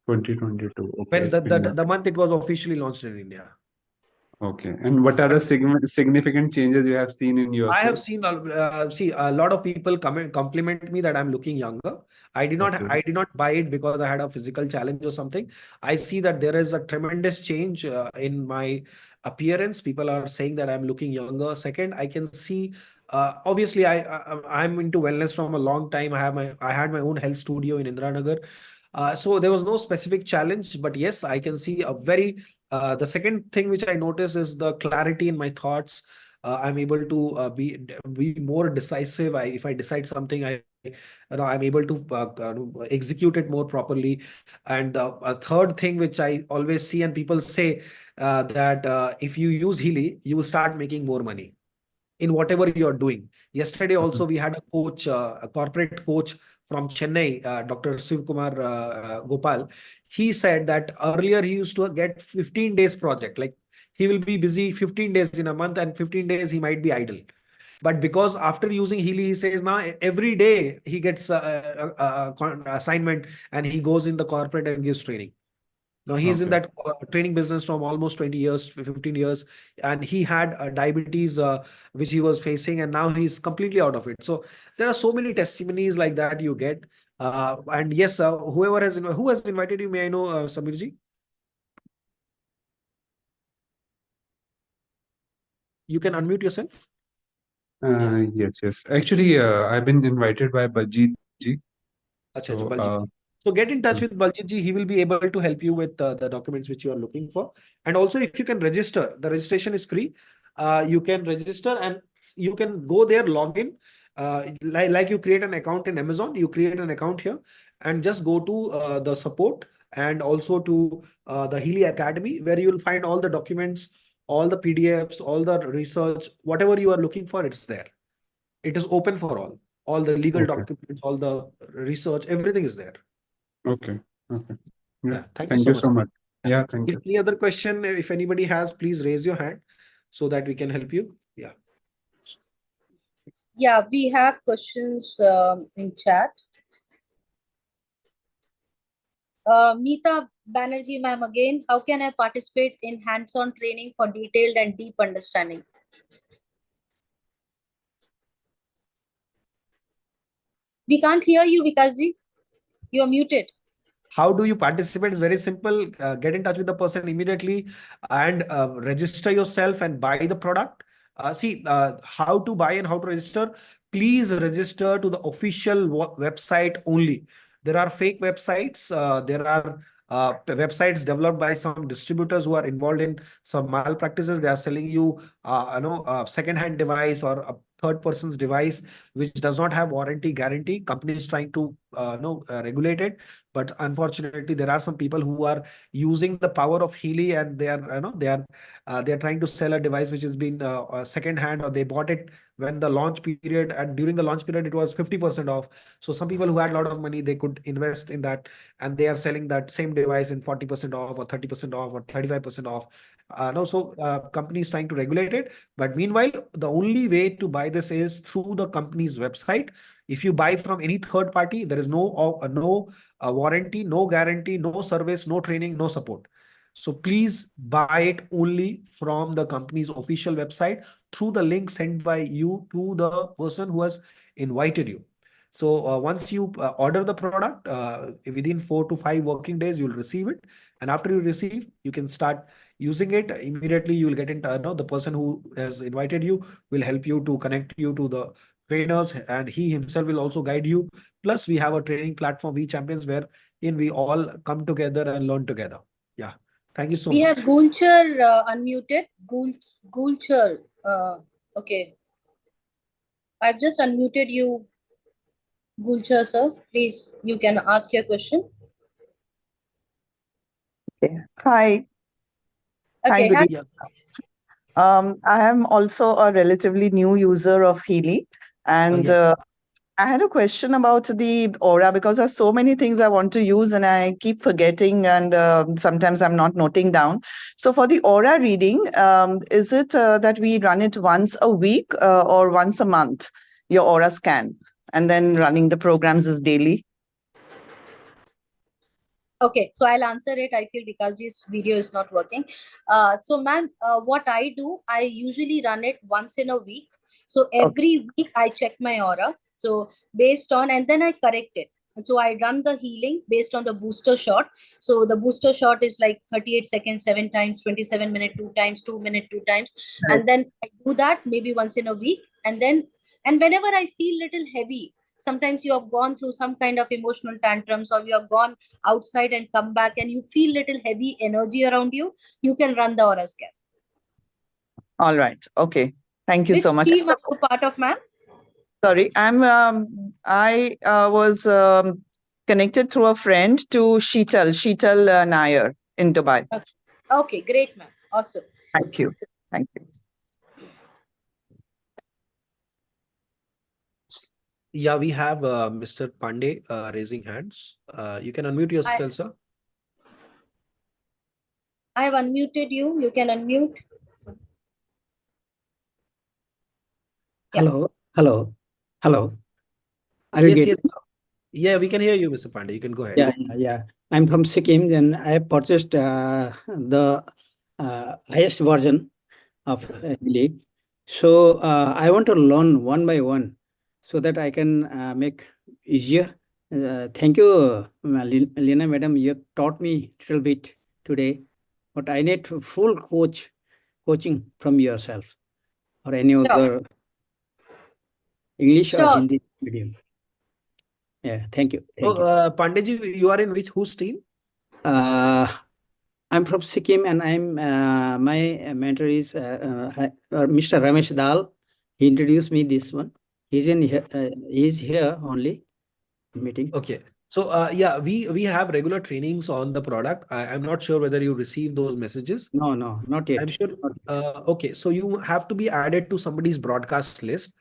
2022. When Okay. the month it was officially launched in India. Okay. And what are the significant changes you have seen in I have yourself? seen a lot of people compliment me that I'm looking younger. I did Okay. not buy it because I had a physical challenge or something. I see that there is a tremendous change in my appearance. People are saying that I'm looking younger. Second, I can see obviously I'm into wellness from a long time. I had my own health studio in Indiranagar. So there was no specific challenge, but yes, I can see a very the second thing which I notice is the clarity in my thoughts. I'm able to be more decisive. If I decide something, I'm able to execute it more properly. And a third thing which I always see, and people say that if you use Healy, you will start making more money in whatever you're doing. Yesterday also we had a coach, a corporate coach from Chennai, Dr. Shiv Kumar Gopal. He said that earlier he used to get 15 days project. Like he will be busy 15 days in a month, and 15 days he might be idle. But because after using Healy, he says now every day he gets assignment, and he goes in the corporate and gives training. Now he's in Okay. that training business from almost 20 years, 15 years, and he had diabetes, which he was facing, and now he's completely out of it. So there are so many testimonies like that you get. And yes, who has invited you? May I know, Samirji? You can unmute yourself. Yes. Actually, I've been invited by Baljeet ji. Acha, So, Baljeet. So get in touch with Baljeet ji. He will be able to help you with the documents which you are looking for. And also, if you can register, the registration is free. You can register and you can go there, log in. Like you create an account in Amazon, you create an account here and just go to the support, and also to the Healy Academy, where you will find all the documents, all the PDFs, all the research, whatever you are looking for, it's there. It is open for all the legal okay. documents, all the research, everything is there. Okay. Yeah. Yeah, thank you Thank so you much. so much. Yeah, thank If you. any other question, if anybody has, please raise your hand so that we can help you. Yeah. Yeah, we have questions in chat. Meeta Banerjee ma'am again, how can I participate in hands-on training for detailed and deep understanding? We can't hear you, Vikasji. You are muted. How do you participate? It's very simple. Get in touch with the person immediately and register yourself and buy the product. See how to buy and how to register. Please register to the official website only. There are fake websites. There are websites developed by some distributors who are involved in some malpractices. They are selling you, a second-hand device or a third person's device which does not have warranty guarantee. Company is trying to regulate it, but unfortunately there are some people who are using the power of Healy, and they are trying to sell a device which has been second hand, or they bought it when the launch period, and during the launch period it was 50% off. So some people who had a lot of money, they could invest in that, and they are selling that same device in 40% off or 30% off or 35% off. No, so company is trying to regulate it. But meanwhile, the only way to buy this is through the company's website. If you buy from any third party, there is no warranty, no guarantee, no service, no training, no support. So please buy it only from the company's official website through the link sent by you to the person who has invited you. So once you order the product, within 4 to 5 working days, you'll receive it. And after you receive, you can start using it. Immediately, you will get into the person who has invited you will help you to connect you to the trainers, and he himself will also guide you. Plus, we have a training platform, We Champions, where in we all come together and learn together. Yeah. Thank you so We much. have Gulchar unmuted. Gulchar. Okay. I've just unmuted you, Gulchar sir. Please, you can ask your question. Okay. Hi. Okay, good hi. evening. I am also a relatively new user of Healy, and I had a question about the aura because there's so many things I want to use and I keep forgetting, and sometimes I'm not noting down. So for the aura reading, is it that we run it once a week or once a month, your aura scan, and then running the programs is daily? Okay, so I'll answer it. I feel because this video is not working. So ma'am, what I do, I usually run it once in a week. So every week I check my aura. So based on, and then I correct it. So I run the healing based on the booster shot. So the booster shot is like 38 seconds, 7 times, 27 minute, 2 times, 2 minute, 2 times. And then I do that maybe once in a week. And then, and whenever I feel little heavy, sometimes you have gone through some kind of emotional tantrums, or you have gone outside and come back and you feel little heavy energy around you, you can run the aura scan. All right. Okay. Thank you so much. Which team are you part of, ma'am? Sorry, I was connected through a friend to Sheetal Nair in Dubai. Okay, great, ma'am. Awesome. Thank you. Thank you. Yeah, we have Mr. Pandey raising hands. You can unmute yourself, sir. I have unmuted you. You can unmute. Hello, hello, hello. Are you Yes, getting? yes. Yeah, we can hear you, Mr. Pandey. You can go ahead. Yeah. I'm from Sikkim, and I purchased the highest version of Healy. So I want to learn one by one so that I can make easier. Thank you, Lina madam. You taught me a little bit today, but I need full coaching from yourself or any other English or Hindi medium. Yeah, thank you. So, Pandeyji, you are in whose team? I'm from Sikkim, and I'm my mentor is Mr. Ramesh Dal. He introduced me this one. He's here only meeting. Okay. So yeah, we have regular trainings on the product. I'm not sure whether you received those messages. No, not yet. I'm sure. Okay, so you have to be added to somebody's broadcast list.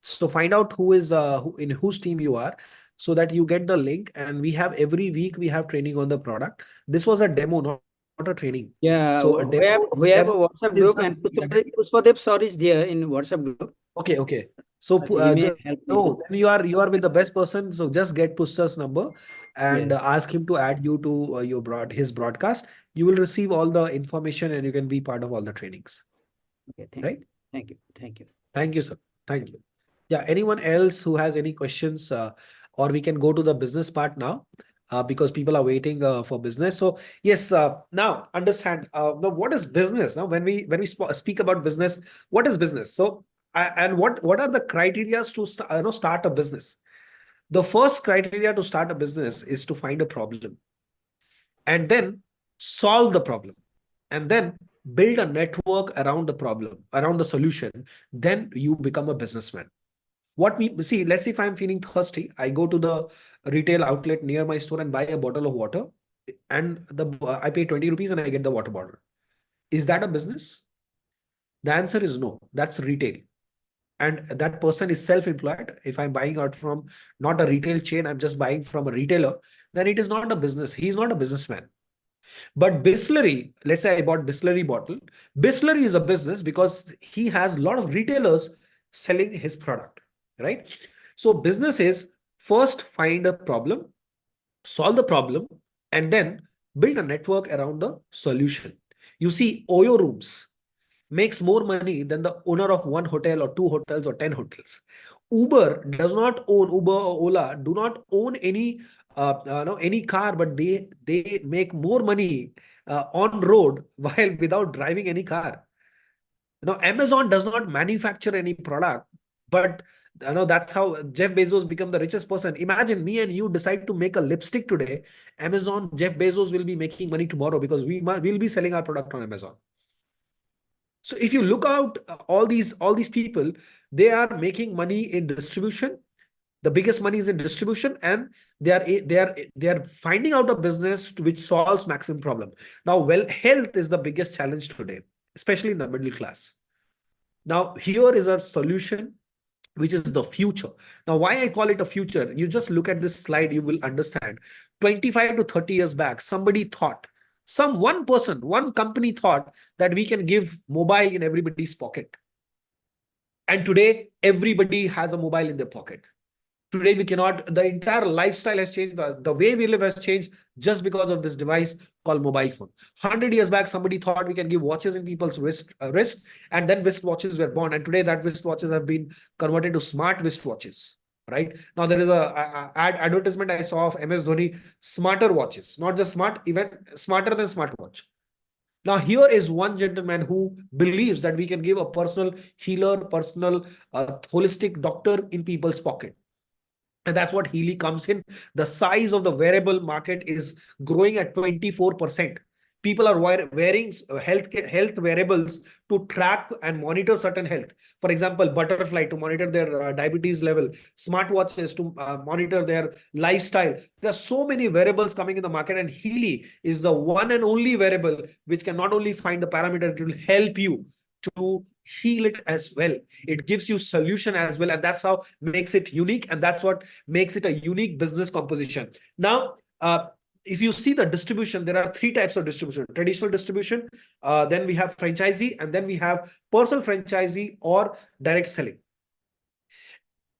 So find out who is in whose team you are, so that you get the link. And we have every week we have training on the product. This was a demo, not a training. Yeah, so a demo, we have a demo WhatsApp is group, and Pushpadev sir is there in WhatsApp group. Okay. So He may help me. no, then you are with the best person. So just get Pushpa's number and ask him to add you to his broadcast. You will receive all the information and you can be part of all the trainings. Okay, right? Thank you. Thank you. Thank you, sir. Thank you. Yeah, anyone else who has any questions, or we can go to the business part now, because people are waiting for business. So yes, now understand now what is business. Now when we speak about business, what is business? So and what are the criteria to start a business? The first criteria to start a business is to find a problem, and then solve the problem, and then build a network around the problem, around the solution. Then you become a businessman. What we see, let's say if I'm feeling thirsty, I go to the retail outlet near my store and buy a bottle of water, and I pay 20 rupees and I get the water bottle. Is that a business? The answer is no. That's retail. And that person is self-employed. If I'm buying out from not a retail chain, I'm just buying from a retailer, then it is not a business. He's not a businessman. But Bisleri, let's say I bought Bisleri bottle. Bisleri is a business because he has a lot of retailers selling his product, right? So business is first find a problem, solve the problem, and then build a network around the solution. You see, Oyo Rooms makes more money than the owner of one hotel or two hotels or 10 hotels. Uber does not own, Uber or Ola do not own any any car, but they make more money on road while without driving any car. Amazon does not manufacture any product, but that's how Jeff Bezos become the richest person. Imagine me and you decide to make a lipstick today. Amazon, Jeff Bezos will be making money tomorrow because we'll be selling our product on Amazon. So if you look out all these people, they are making money in distribution. The biggest money is in distribution, and they are finding out a business which solves maximum problem. Now, health is the biggest challenge today, especially in the middle class. Now, here is a solution which is the future. Now, why I call it a future? You just look at this slide, you will understand. 25 to 30 years back, somebody thought, one person, one company thought that we can give mobile in everybody's pocket. And today, everybody has a mobile in their pocket. Today, we cannot, the entire lifestyle has changed. The way we live has changed just because of this device called mobile phone. 100 years back, somebody thought we can give watches in people's wrist, and then wristwatches were born. And today, that wristwatches have been converted to smart wristwatches. Right now, there is a advertisement I saw of MS Dhoni, smarter watches, not just smart, even smarter than smartwatch. Now, here is one gentleman who believes that we can give a personal healer, personal holistic doctor in people's pocket. And that's what Healy comes in. The size of the wearable market is growing at 24%. People are wearing health wearables to track and monitor certain health. For example, Butterfly to monitor their diabetes level, smartwatches to monitor their lifestyle. There are so many wearables coming in the market, and Healy is the one and only wearable which can not only find the parameter, it will help you to heal it as well. It gives you solution as well, and that's how makes it unique, and that's what makes it a unique business composition. Now, if you see the distribution, there are three types of distribution: traditional distribution, then we have franchisee, and then we have personal franchisee or direct selling.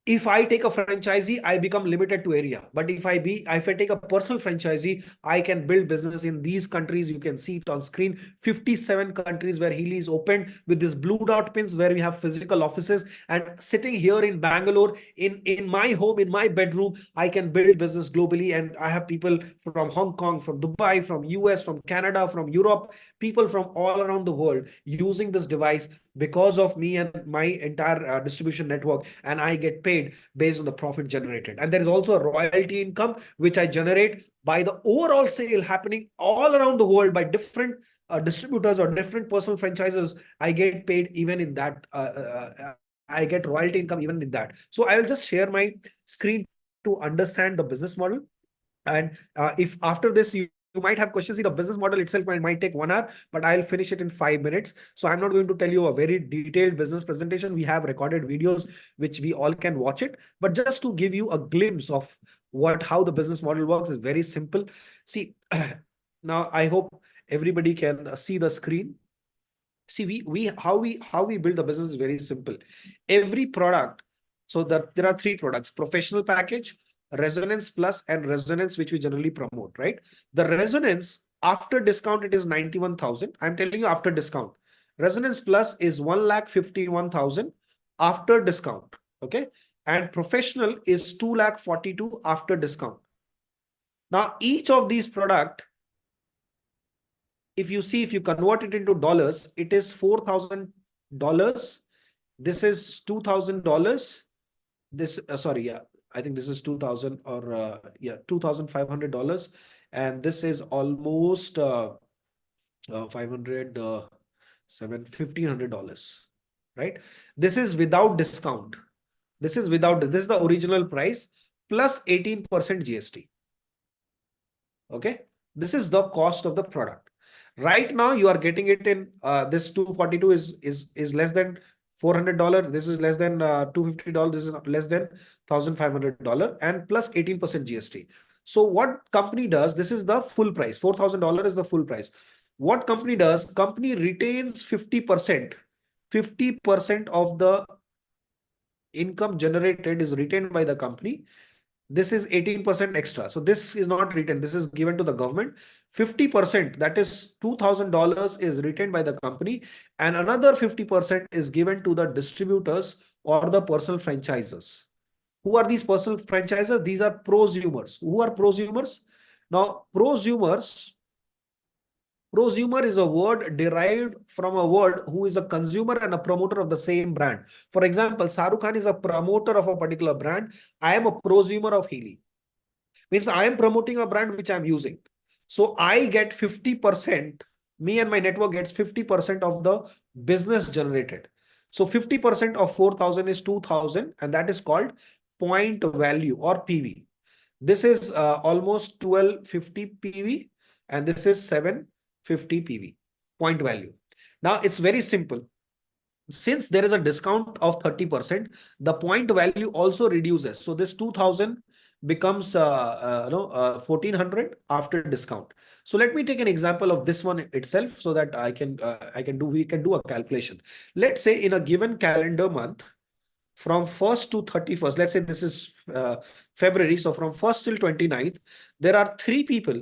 If I take a franchisee, I become limited to area. But if I take a personal franchisee, I can build business in these countries. You can see it on screen. 57 countries where Healy is opened with these blue dot pins where we have physical offices. And sitting here in Bangalore, in my home, in my bedroom, I can build business globally. And I have people from Hong Kong, from Dubai, from US, from Canada, from Europe, people from all around the world using this device because of me and my entire distribution network, and I get paid based on the profit generated. And there is also a royalty income which I generate by the overall sale happening all around the world by different distributors or different personal franchises. I get paid even in that. I get royalty income even in that. So I will just share my screen to understand the business model. And if after this you might have questions. See, the business model itself might take 1 hour, but I'll finish it in 5 minutes. So I'm not going to tell you a very detailed business presentation. We have recorded videos which we all can watch it. But just to give you a glimpse of how the business model works is very simple. See, now I hope everybody can see the screen. See, how we build the business is very simple. Every product, so there are 3 products: professional package, Resonance Plus, and Resonance, which we generally promote, right? The Resonance, after discount, it is 91,000. I'm telling you, after discount. Resonance Plus is 1,51,000 after discount, okay? And professional is 2,42,000 after discount. Now, each of these product, if you convert it into dollars, it is $4,000. This is $2,000. This, I think this is 2,000 or $2,500, and this is almost $1,500, right? This is without discount. This is the original price plus 18% GST. Okay, this is the cost of the product. Right now, you are getting it in this 242 is less than $400. This is less than $250. This is less than $1,500 and plus 18% GST. So what company does? This is the full price. $4,000 is the full price. What company does? Company retains 50%. 50% of the income generated is retained by the company. This is 18% extra. So this is not retained. This is given to the government. 50%, that is $2,000, is retained by the company, and another 50% is given to the distributors or the personal franchisers. Who are these personal franchisers? These are prosumers. Who are prosumers? Now, prosumer is a word derived from a word who is a consumer and a promoter of the same brand. For example, Shahrukh Khan is a promoter of a particular brand. I am a prosumer of Healy. Means I am promoting a brand which I am using. So I get 50%. Me and my network gets 50% of the business generated. So 50% of 4,000 is 2,000, and that is called point value or PV. This is almost 1250 PV and this is 750 PV point value. Now it's very simple. Since there is a discount of 30%, the point value also reduces. So this 2000 becomes 1400 after discount. So let me take an example of this one itself so that we can do a calculation. Let's say in a given calendar month, from 1st to 31st, let's say this is February. So from 1st till 29th, there are 3 people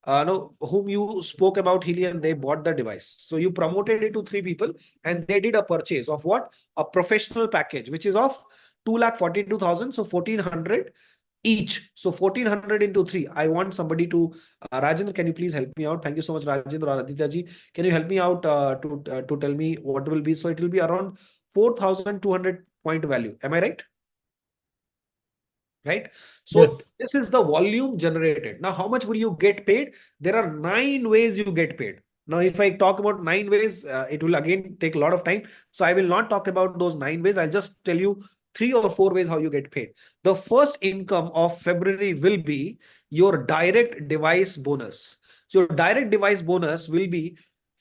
whom you spoke about Healy and they bought the device. So you promoted it to 3 people and they did a purchase of what? A professional package, which is of 2,42,000. So 1,400 each. So 1,400 into 3. I want somebody to, Rajendra, can you please help me out? Thank you so much, Rajendra or Aditya ji. Can you help me out to tell me what will be? So it will be around 4,200 point value. Am I right? Right? So yes, this is the volume generated. Now, how much will you get paid? There are 9 ways you get paid. Now, if I talk about 9 ways, it will again take a lot of time. So I will not talk about those 9 ways. I'll just tell you 3 or 4 ways how you get paid. The first income of February will be your direct device bonus. So your direct device bonus will be,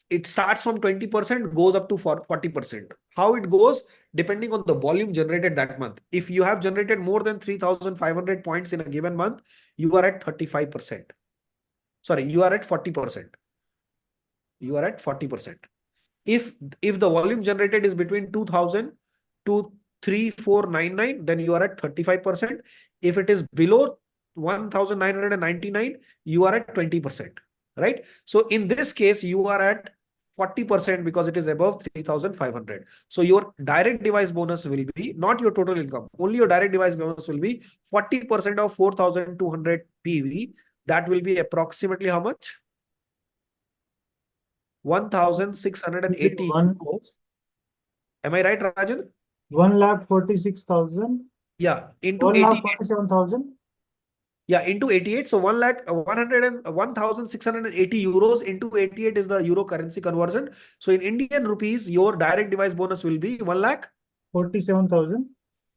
it starts from 20%, goes up to 40%. How it goes? Depending on the volume generated that month. If you have generated more than 3,500 points in a given month, you are at 35%. Sorry, you are at 40%. You are at 40%. If the volume generated is between 2,000 to 3,499, then you are at 35%. If it is below 1,999, you are at 20%. Right? So in this case, you are at 40% because it is above 3,500. So your direct device bonus will be not your total income. Only your direct device bonus will be 40% of 4,200 PV. That will be approximately how much? 1,680. Am I right, Rajan? 1,46,000. Yeah, into 1,47,000. Yeah, into 88. So 1,680 euros into 88 is the euro currency conversion. So in Indian rupees, your direct device bonus will be 1,47,000.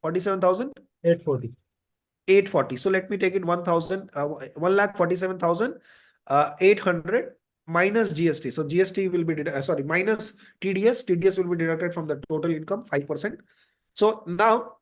47,000. 840. 840. So let me take it 1,47,800 minus GST. So GST will be minus TDS. TDS will be deducted from the total income 5%. So now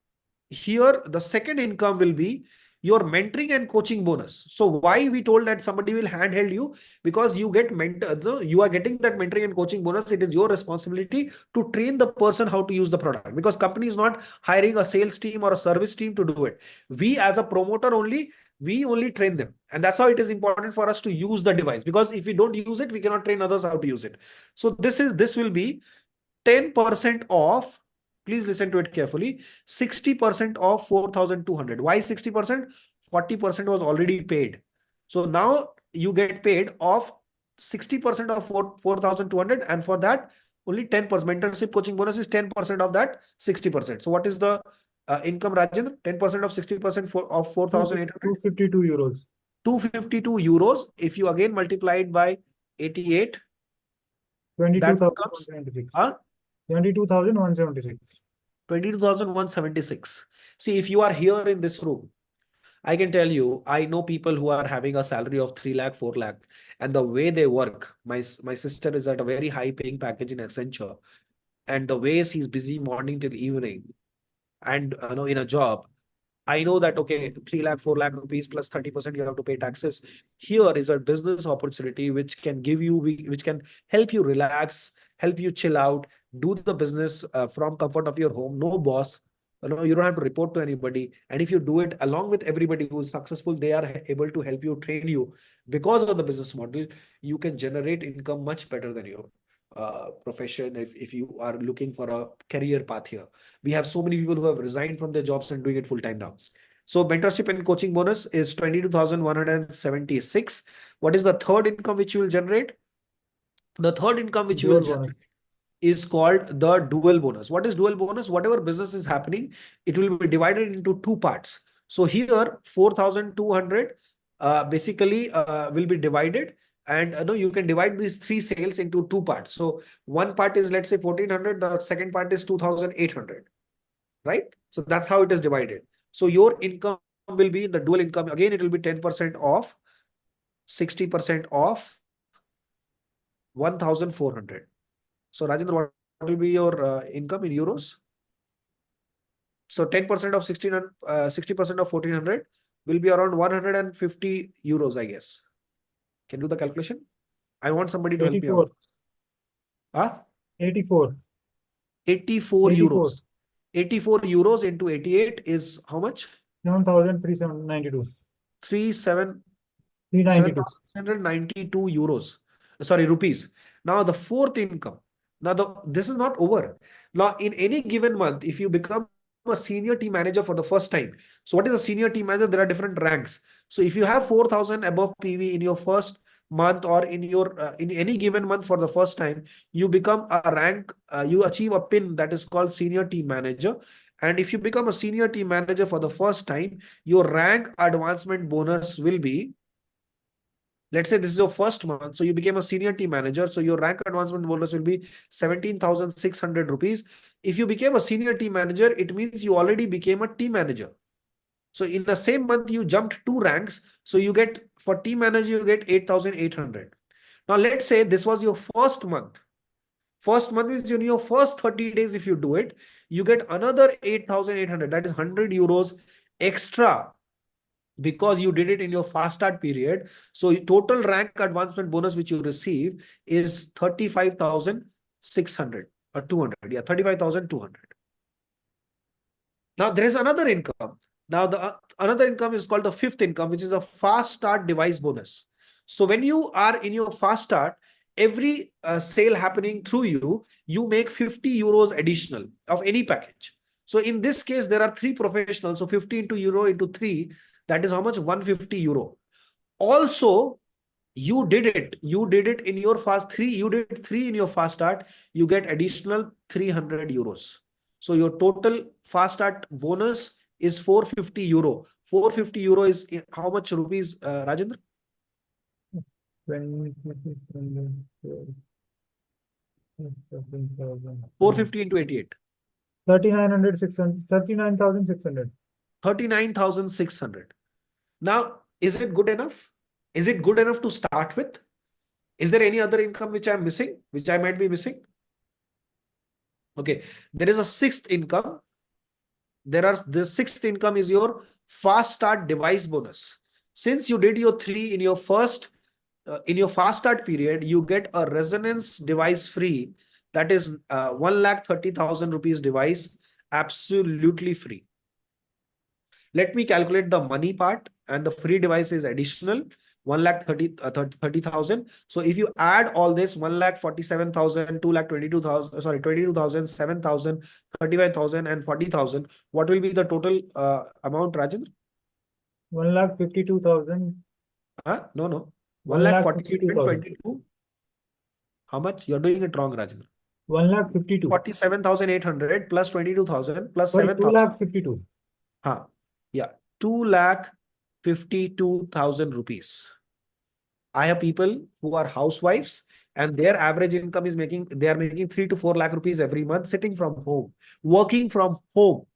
here the second income will be your mentoring and coaching bonus. So why we told that somebody will handheld you? Because you get you are getting that mentoring and coaching bonus. It is your responsibility to train the person how to use the product, because company is not hiring a sales team or a service team to do it. We as a promoter we only train them. And that's how it is important for us to use the device, because if we don't use it, we cannot train others how to use it. So this will be 10% off. Please listen to it carefully. 60% of 4,200. Why 60%? 40% was already paid. So now you get paid of 60% of 4,200, and for that only 10%. Mentorship coaching bonus is 10% of that 60%. So what is the income, Rajendra? 10% of 60% of 4,800? 252 euros. 252 euros. If you again multiply it by 88, 22,176. 22,176. 22,176. See, if you are here in this room, I can tell you, I know people who are having a salary of 3 lakh, 4 lakh, and the way they work, my sister is at a very high paying package in Accenture, and the way she's busy morning till evening, and in a job, I know that, okay, 3 lakh, 4 lakh rupees plus 30% you have to pay taxes. Here is a business opportunity which can which can help you relax, help you chill out, do the business from comfort of your home, no boss. You don't have to report to anybody. And if you do it along with everybody who is successful, they are able to help you, train you. Because of the business model, you can generate income much better than your profession if you are looking for a career path here. We have so many people who have resigned from their jobs and doing it full time now. So mentorship and coaching bonus is 22,176. What is the third income which you will generate? The third income which you will generate is called the dual bonus. What is dual bonus? Whatever business is happening, it will be divided into 2 parts. So here 4,200 basically will be divided, and you can divide these 3 sales into 2 parts. So one part is, let's say, 1,400, the second part is 2,800, right? So that's how it is divided. So your income will be the dual income. Again, it will be 10% off, 60% off, 1,400. So Rajendra, what will be your income in euros? So 10% of 60% of 1,400 will be around 150 euros, I guess. Can you do the calculation? I want somebody to help me out. 84. 84 euros. 84 euros into 88 is how much? 7,392. 7,792 euros. Sorry, rupees. Now the fourth income. Now this is not over. Now in any given month, if you become a senior team manager for the first time. So what is a senior team manager? There are different ranks. So if you have 4,000 above PV in your first month or in your in any given month for the first time, you become a rank, you achieve a pin that is called senior team manager. And if you become a senior team manager for the first time, your rank advancement bonus will be, let's say this is your first month, so you became a senior team manager, so your rank advancement bonus will be 17,600 rupees. If you became a senior team manager, it means you already became a team manager. So in the same month, you jumped 2 ranks. So you get, for team manager, you get 8,800. Now let's say this was your first month. First month means in your first 30 days, if you do it, you get another 8,800. That is 100 euros extra because you did it in your fast start period. So total rank advancement bonus which you receive is 35,600 or 200. Yeah, 35,200. Now there is another income. Now the another income is called the fifth income, which is a fast start device bonus. So when you are in your fast start, every sale happening through you, you make 50 euros additional of any package. So in this case, there are 3 professionals. So 50 into euro into 3, that is how much? 150 euro. Also, you did it in your fast 3. You did 3 in your fast start. You get additional 300 euros. So your total fast start bonus is 450 euro. 450 euro is how much rupees, Rajendra? 450 into 88. 39,600. 39,600. Now, is it good enough? Is it good enough to start with? Is there any other income which I'm missing, which I might be missing? Okay, there is a sixth income. The sixth income is your fast start device bonus. Since you did your 3 in your first, in your fast start period, you get a resonance device free. That is 1,30,000 rupees device, absolutely free. Let me calculate the money part, and the free device is additional 1,30,000. So if you add all this, 1,47,000, 2,22,000, sorry, 22,000, 7,000, 35,000, and 40,000, what will be the total amount, Rajendra? 1,52,000. No. 1,47,22. How much? You're doing it wrong, Rajendra. 1,52,000. 47,800 plus 22,000 plus 7,000. 2,52,000. Yeah, 2,52,000 rupees. I have people who are housewives and their average income is making 3 to 4 lakh rupees every month, sitting from home, working from home.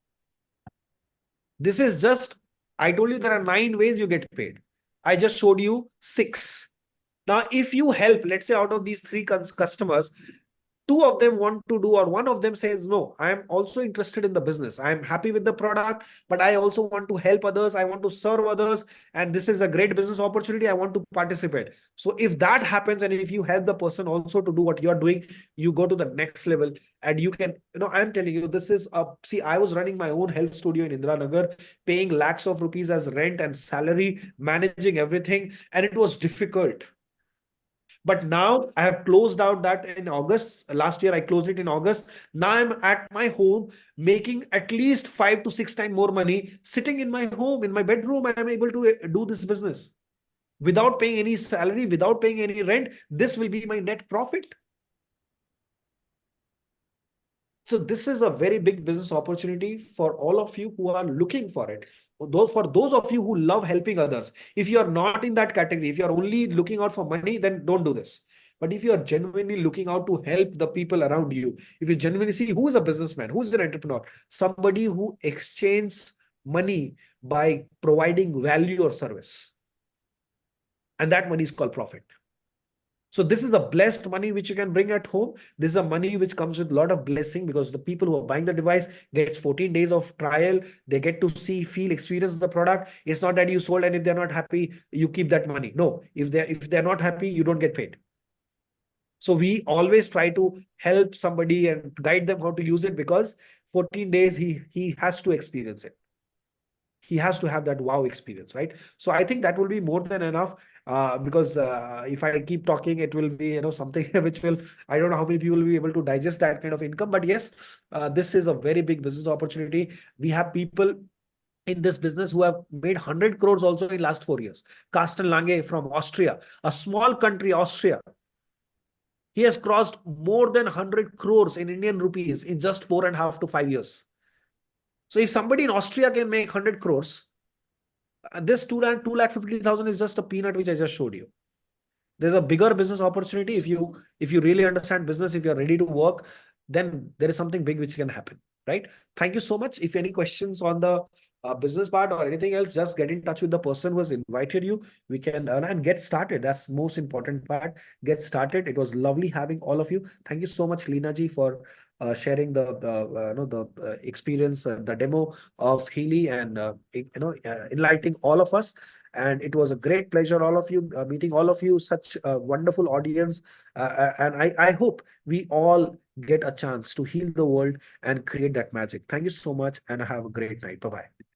This is just, I told you there are 9 ways you get paid. I just showed you 6. Now, if you help, let's say out of these 3 customers, 2 of them want to do, or 1 of them says, no, I am also interested in the business. I am happy with the product, but I also want to help others. I want to serve others. And this is a great business opportunity. I want to participate. So if that happens, and if you help the person also to do what you're doing, you go to the next level and you can, I'm telling you, this is see, I was running my own health studio in Indranagar, paying lakhs of rupees as rent and salary, managing everything. And it was difficult. But now I have closed out that in August. Last year, I closed it in August. Now I'm at my home making at least 5 to 6 times more money, sitting in my home, in my bedroom. I am able to do this business without paying any salary, without paying any rent. This will be my net profit. So this is a very big business opportunity for all of you who are looking for it. For those of you who love helping others, if you are not in that category, if you are only looking out for money, then don't do this. But if you are genuinely looking out to help the people around you, if you genuinely see who is a businessman, who is an entrepreneur, somebody who exchanges money by providing value or service. And that money is called profit. So this is a blessed money which you can bring at home. This is a money which comes with a lot of blessing, because the people who are buying the device gets 14 days of trial. They get to see, feel, experience the product. It's not that you sold and if they're not happy, you keep that money. No, if they're not happy, you don't get paid. So we always try to help somebody and guide them how to use it, because 14 days he has to experience it. He has to have that wow experience, right? So I think that will be more than enough, because if I keep talking, it will be something which will, I don't know how many people will be able to digest that kind of income. But yes, this is a very big business opportunity. We have people in this business who have made 100 crores also in last 4 years. Carsten Lange from Austria, a small country, Austria. He has crossed more than 100 crores in Indian rupees in just 4.5 to 5 years. So if somebody in Austria can make 100 crores, this 2,50,000 is just a peanut which I just showed you. There's a bigger business opportunity. If you really understand business, if you're ready to work, then there is something big which can happen, right? Thank you so much. If any questions on the business part or anything else, just get in touch with the person who has invited you. We can learn and get started. That's the most important part. Get started. It was lovely having all of you. Thank you so much, Leena ji, for sharing the experience, the demo of Healy, and enlightening all of us. And it was a great pleasure, all of you, meeting all of you, such a wonderful audience. And I hope we all get a chance to heal the world and create that magic. Thank you so much and have a great night. Bye-bye.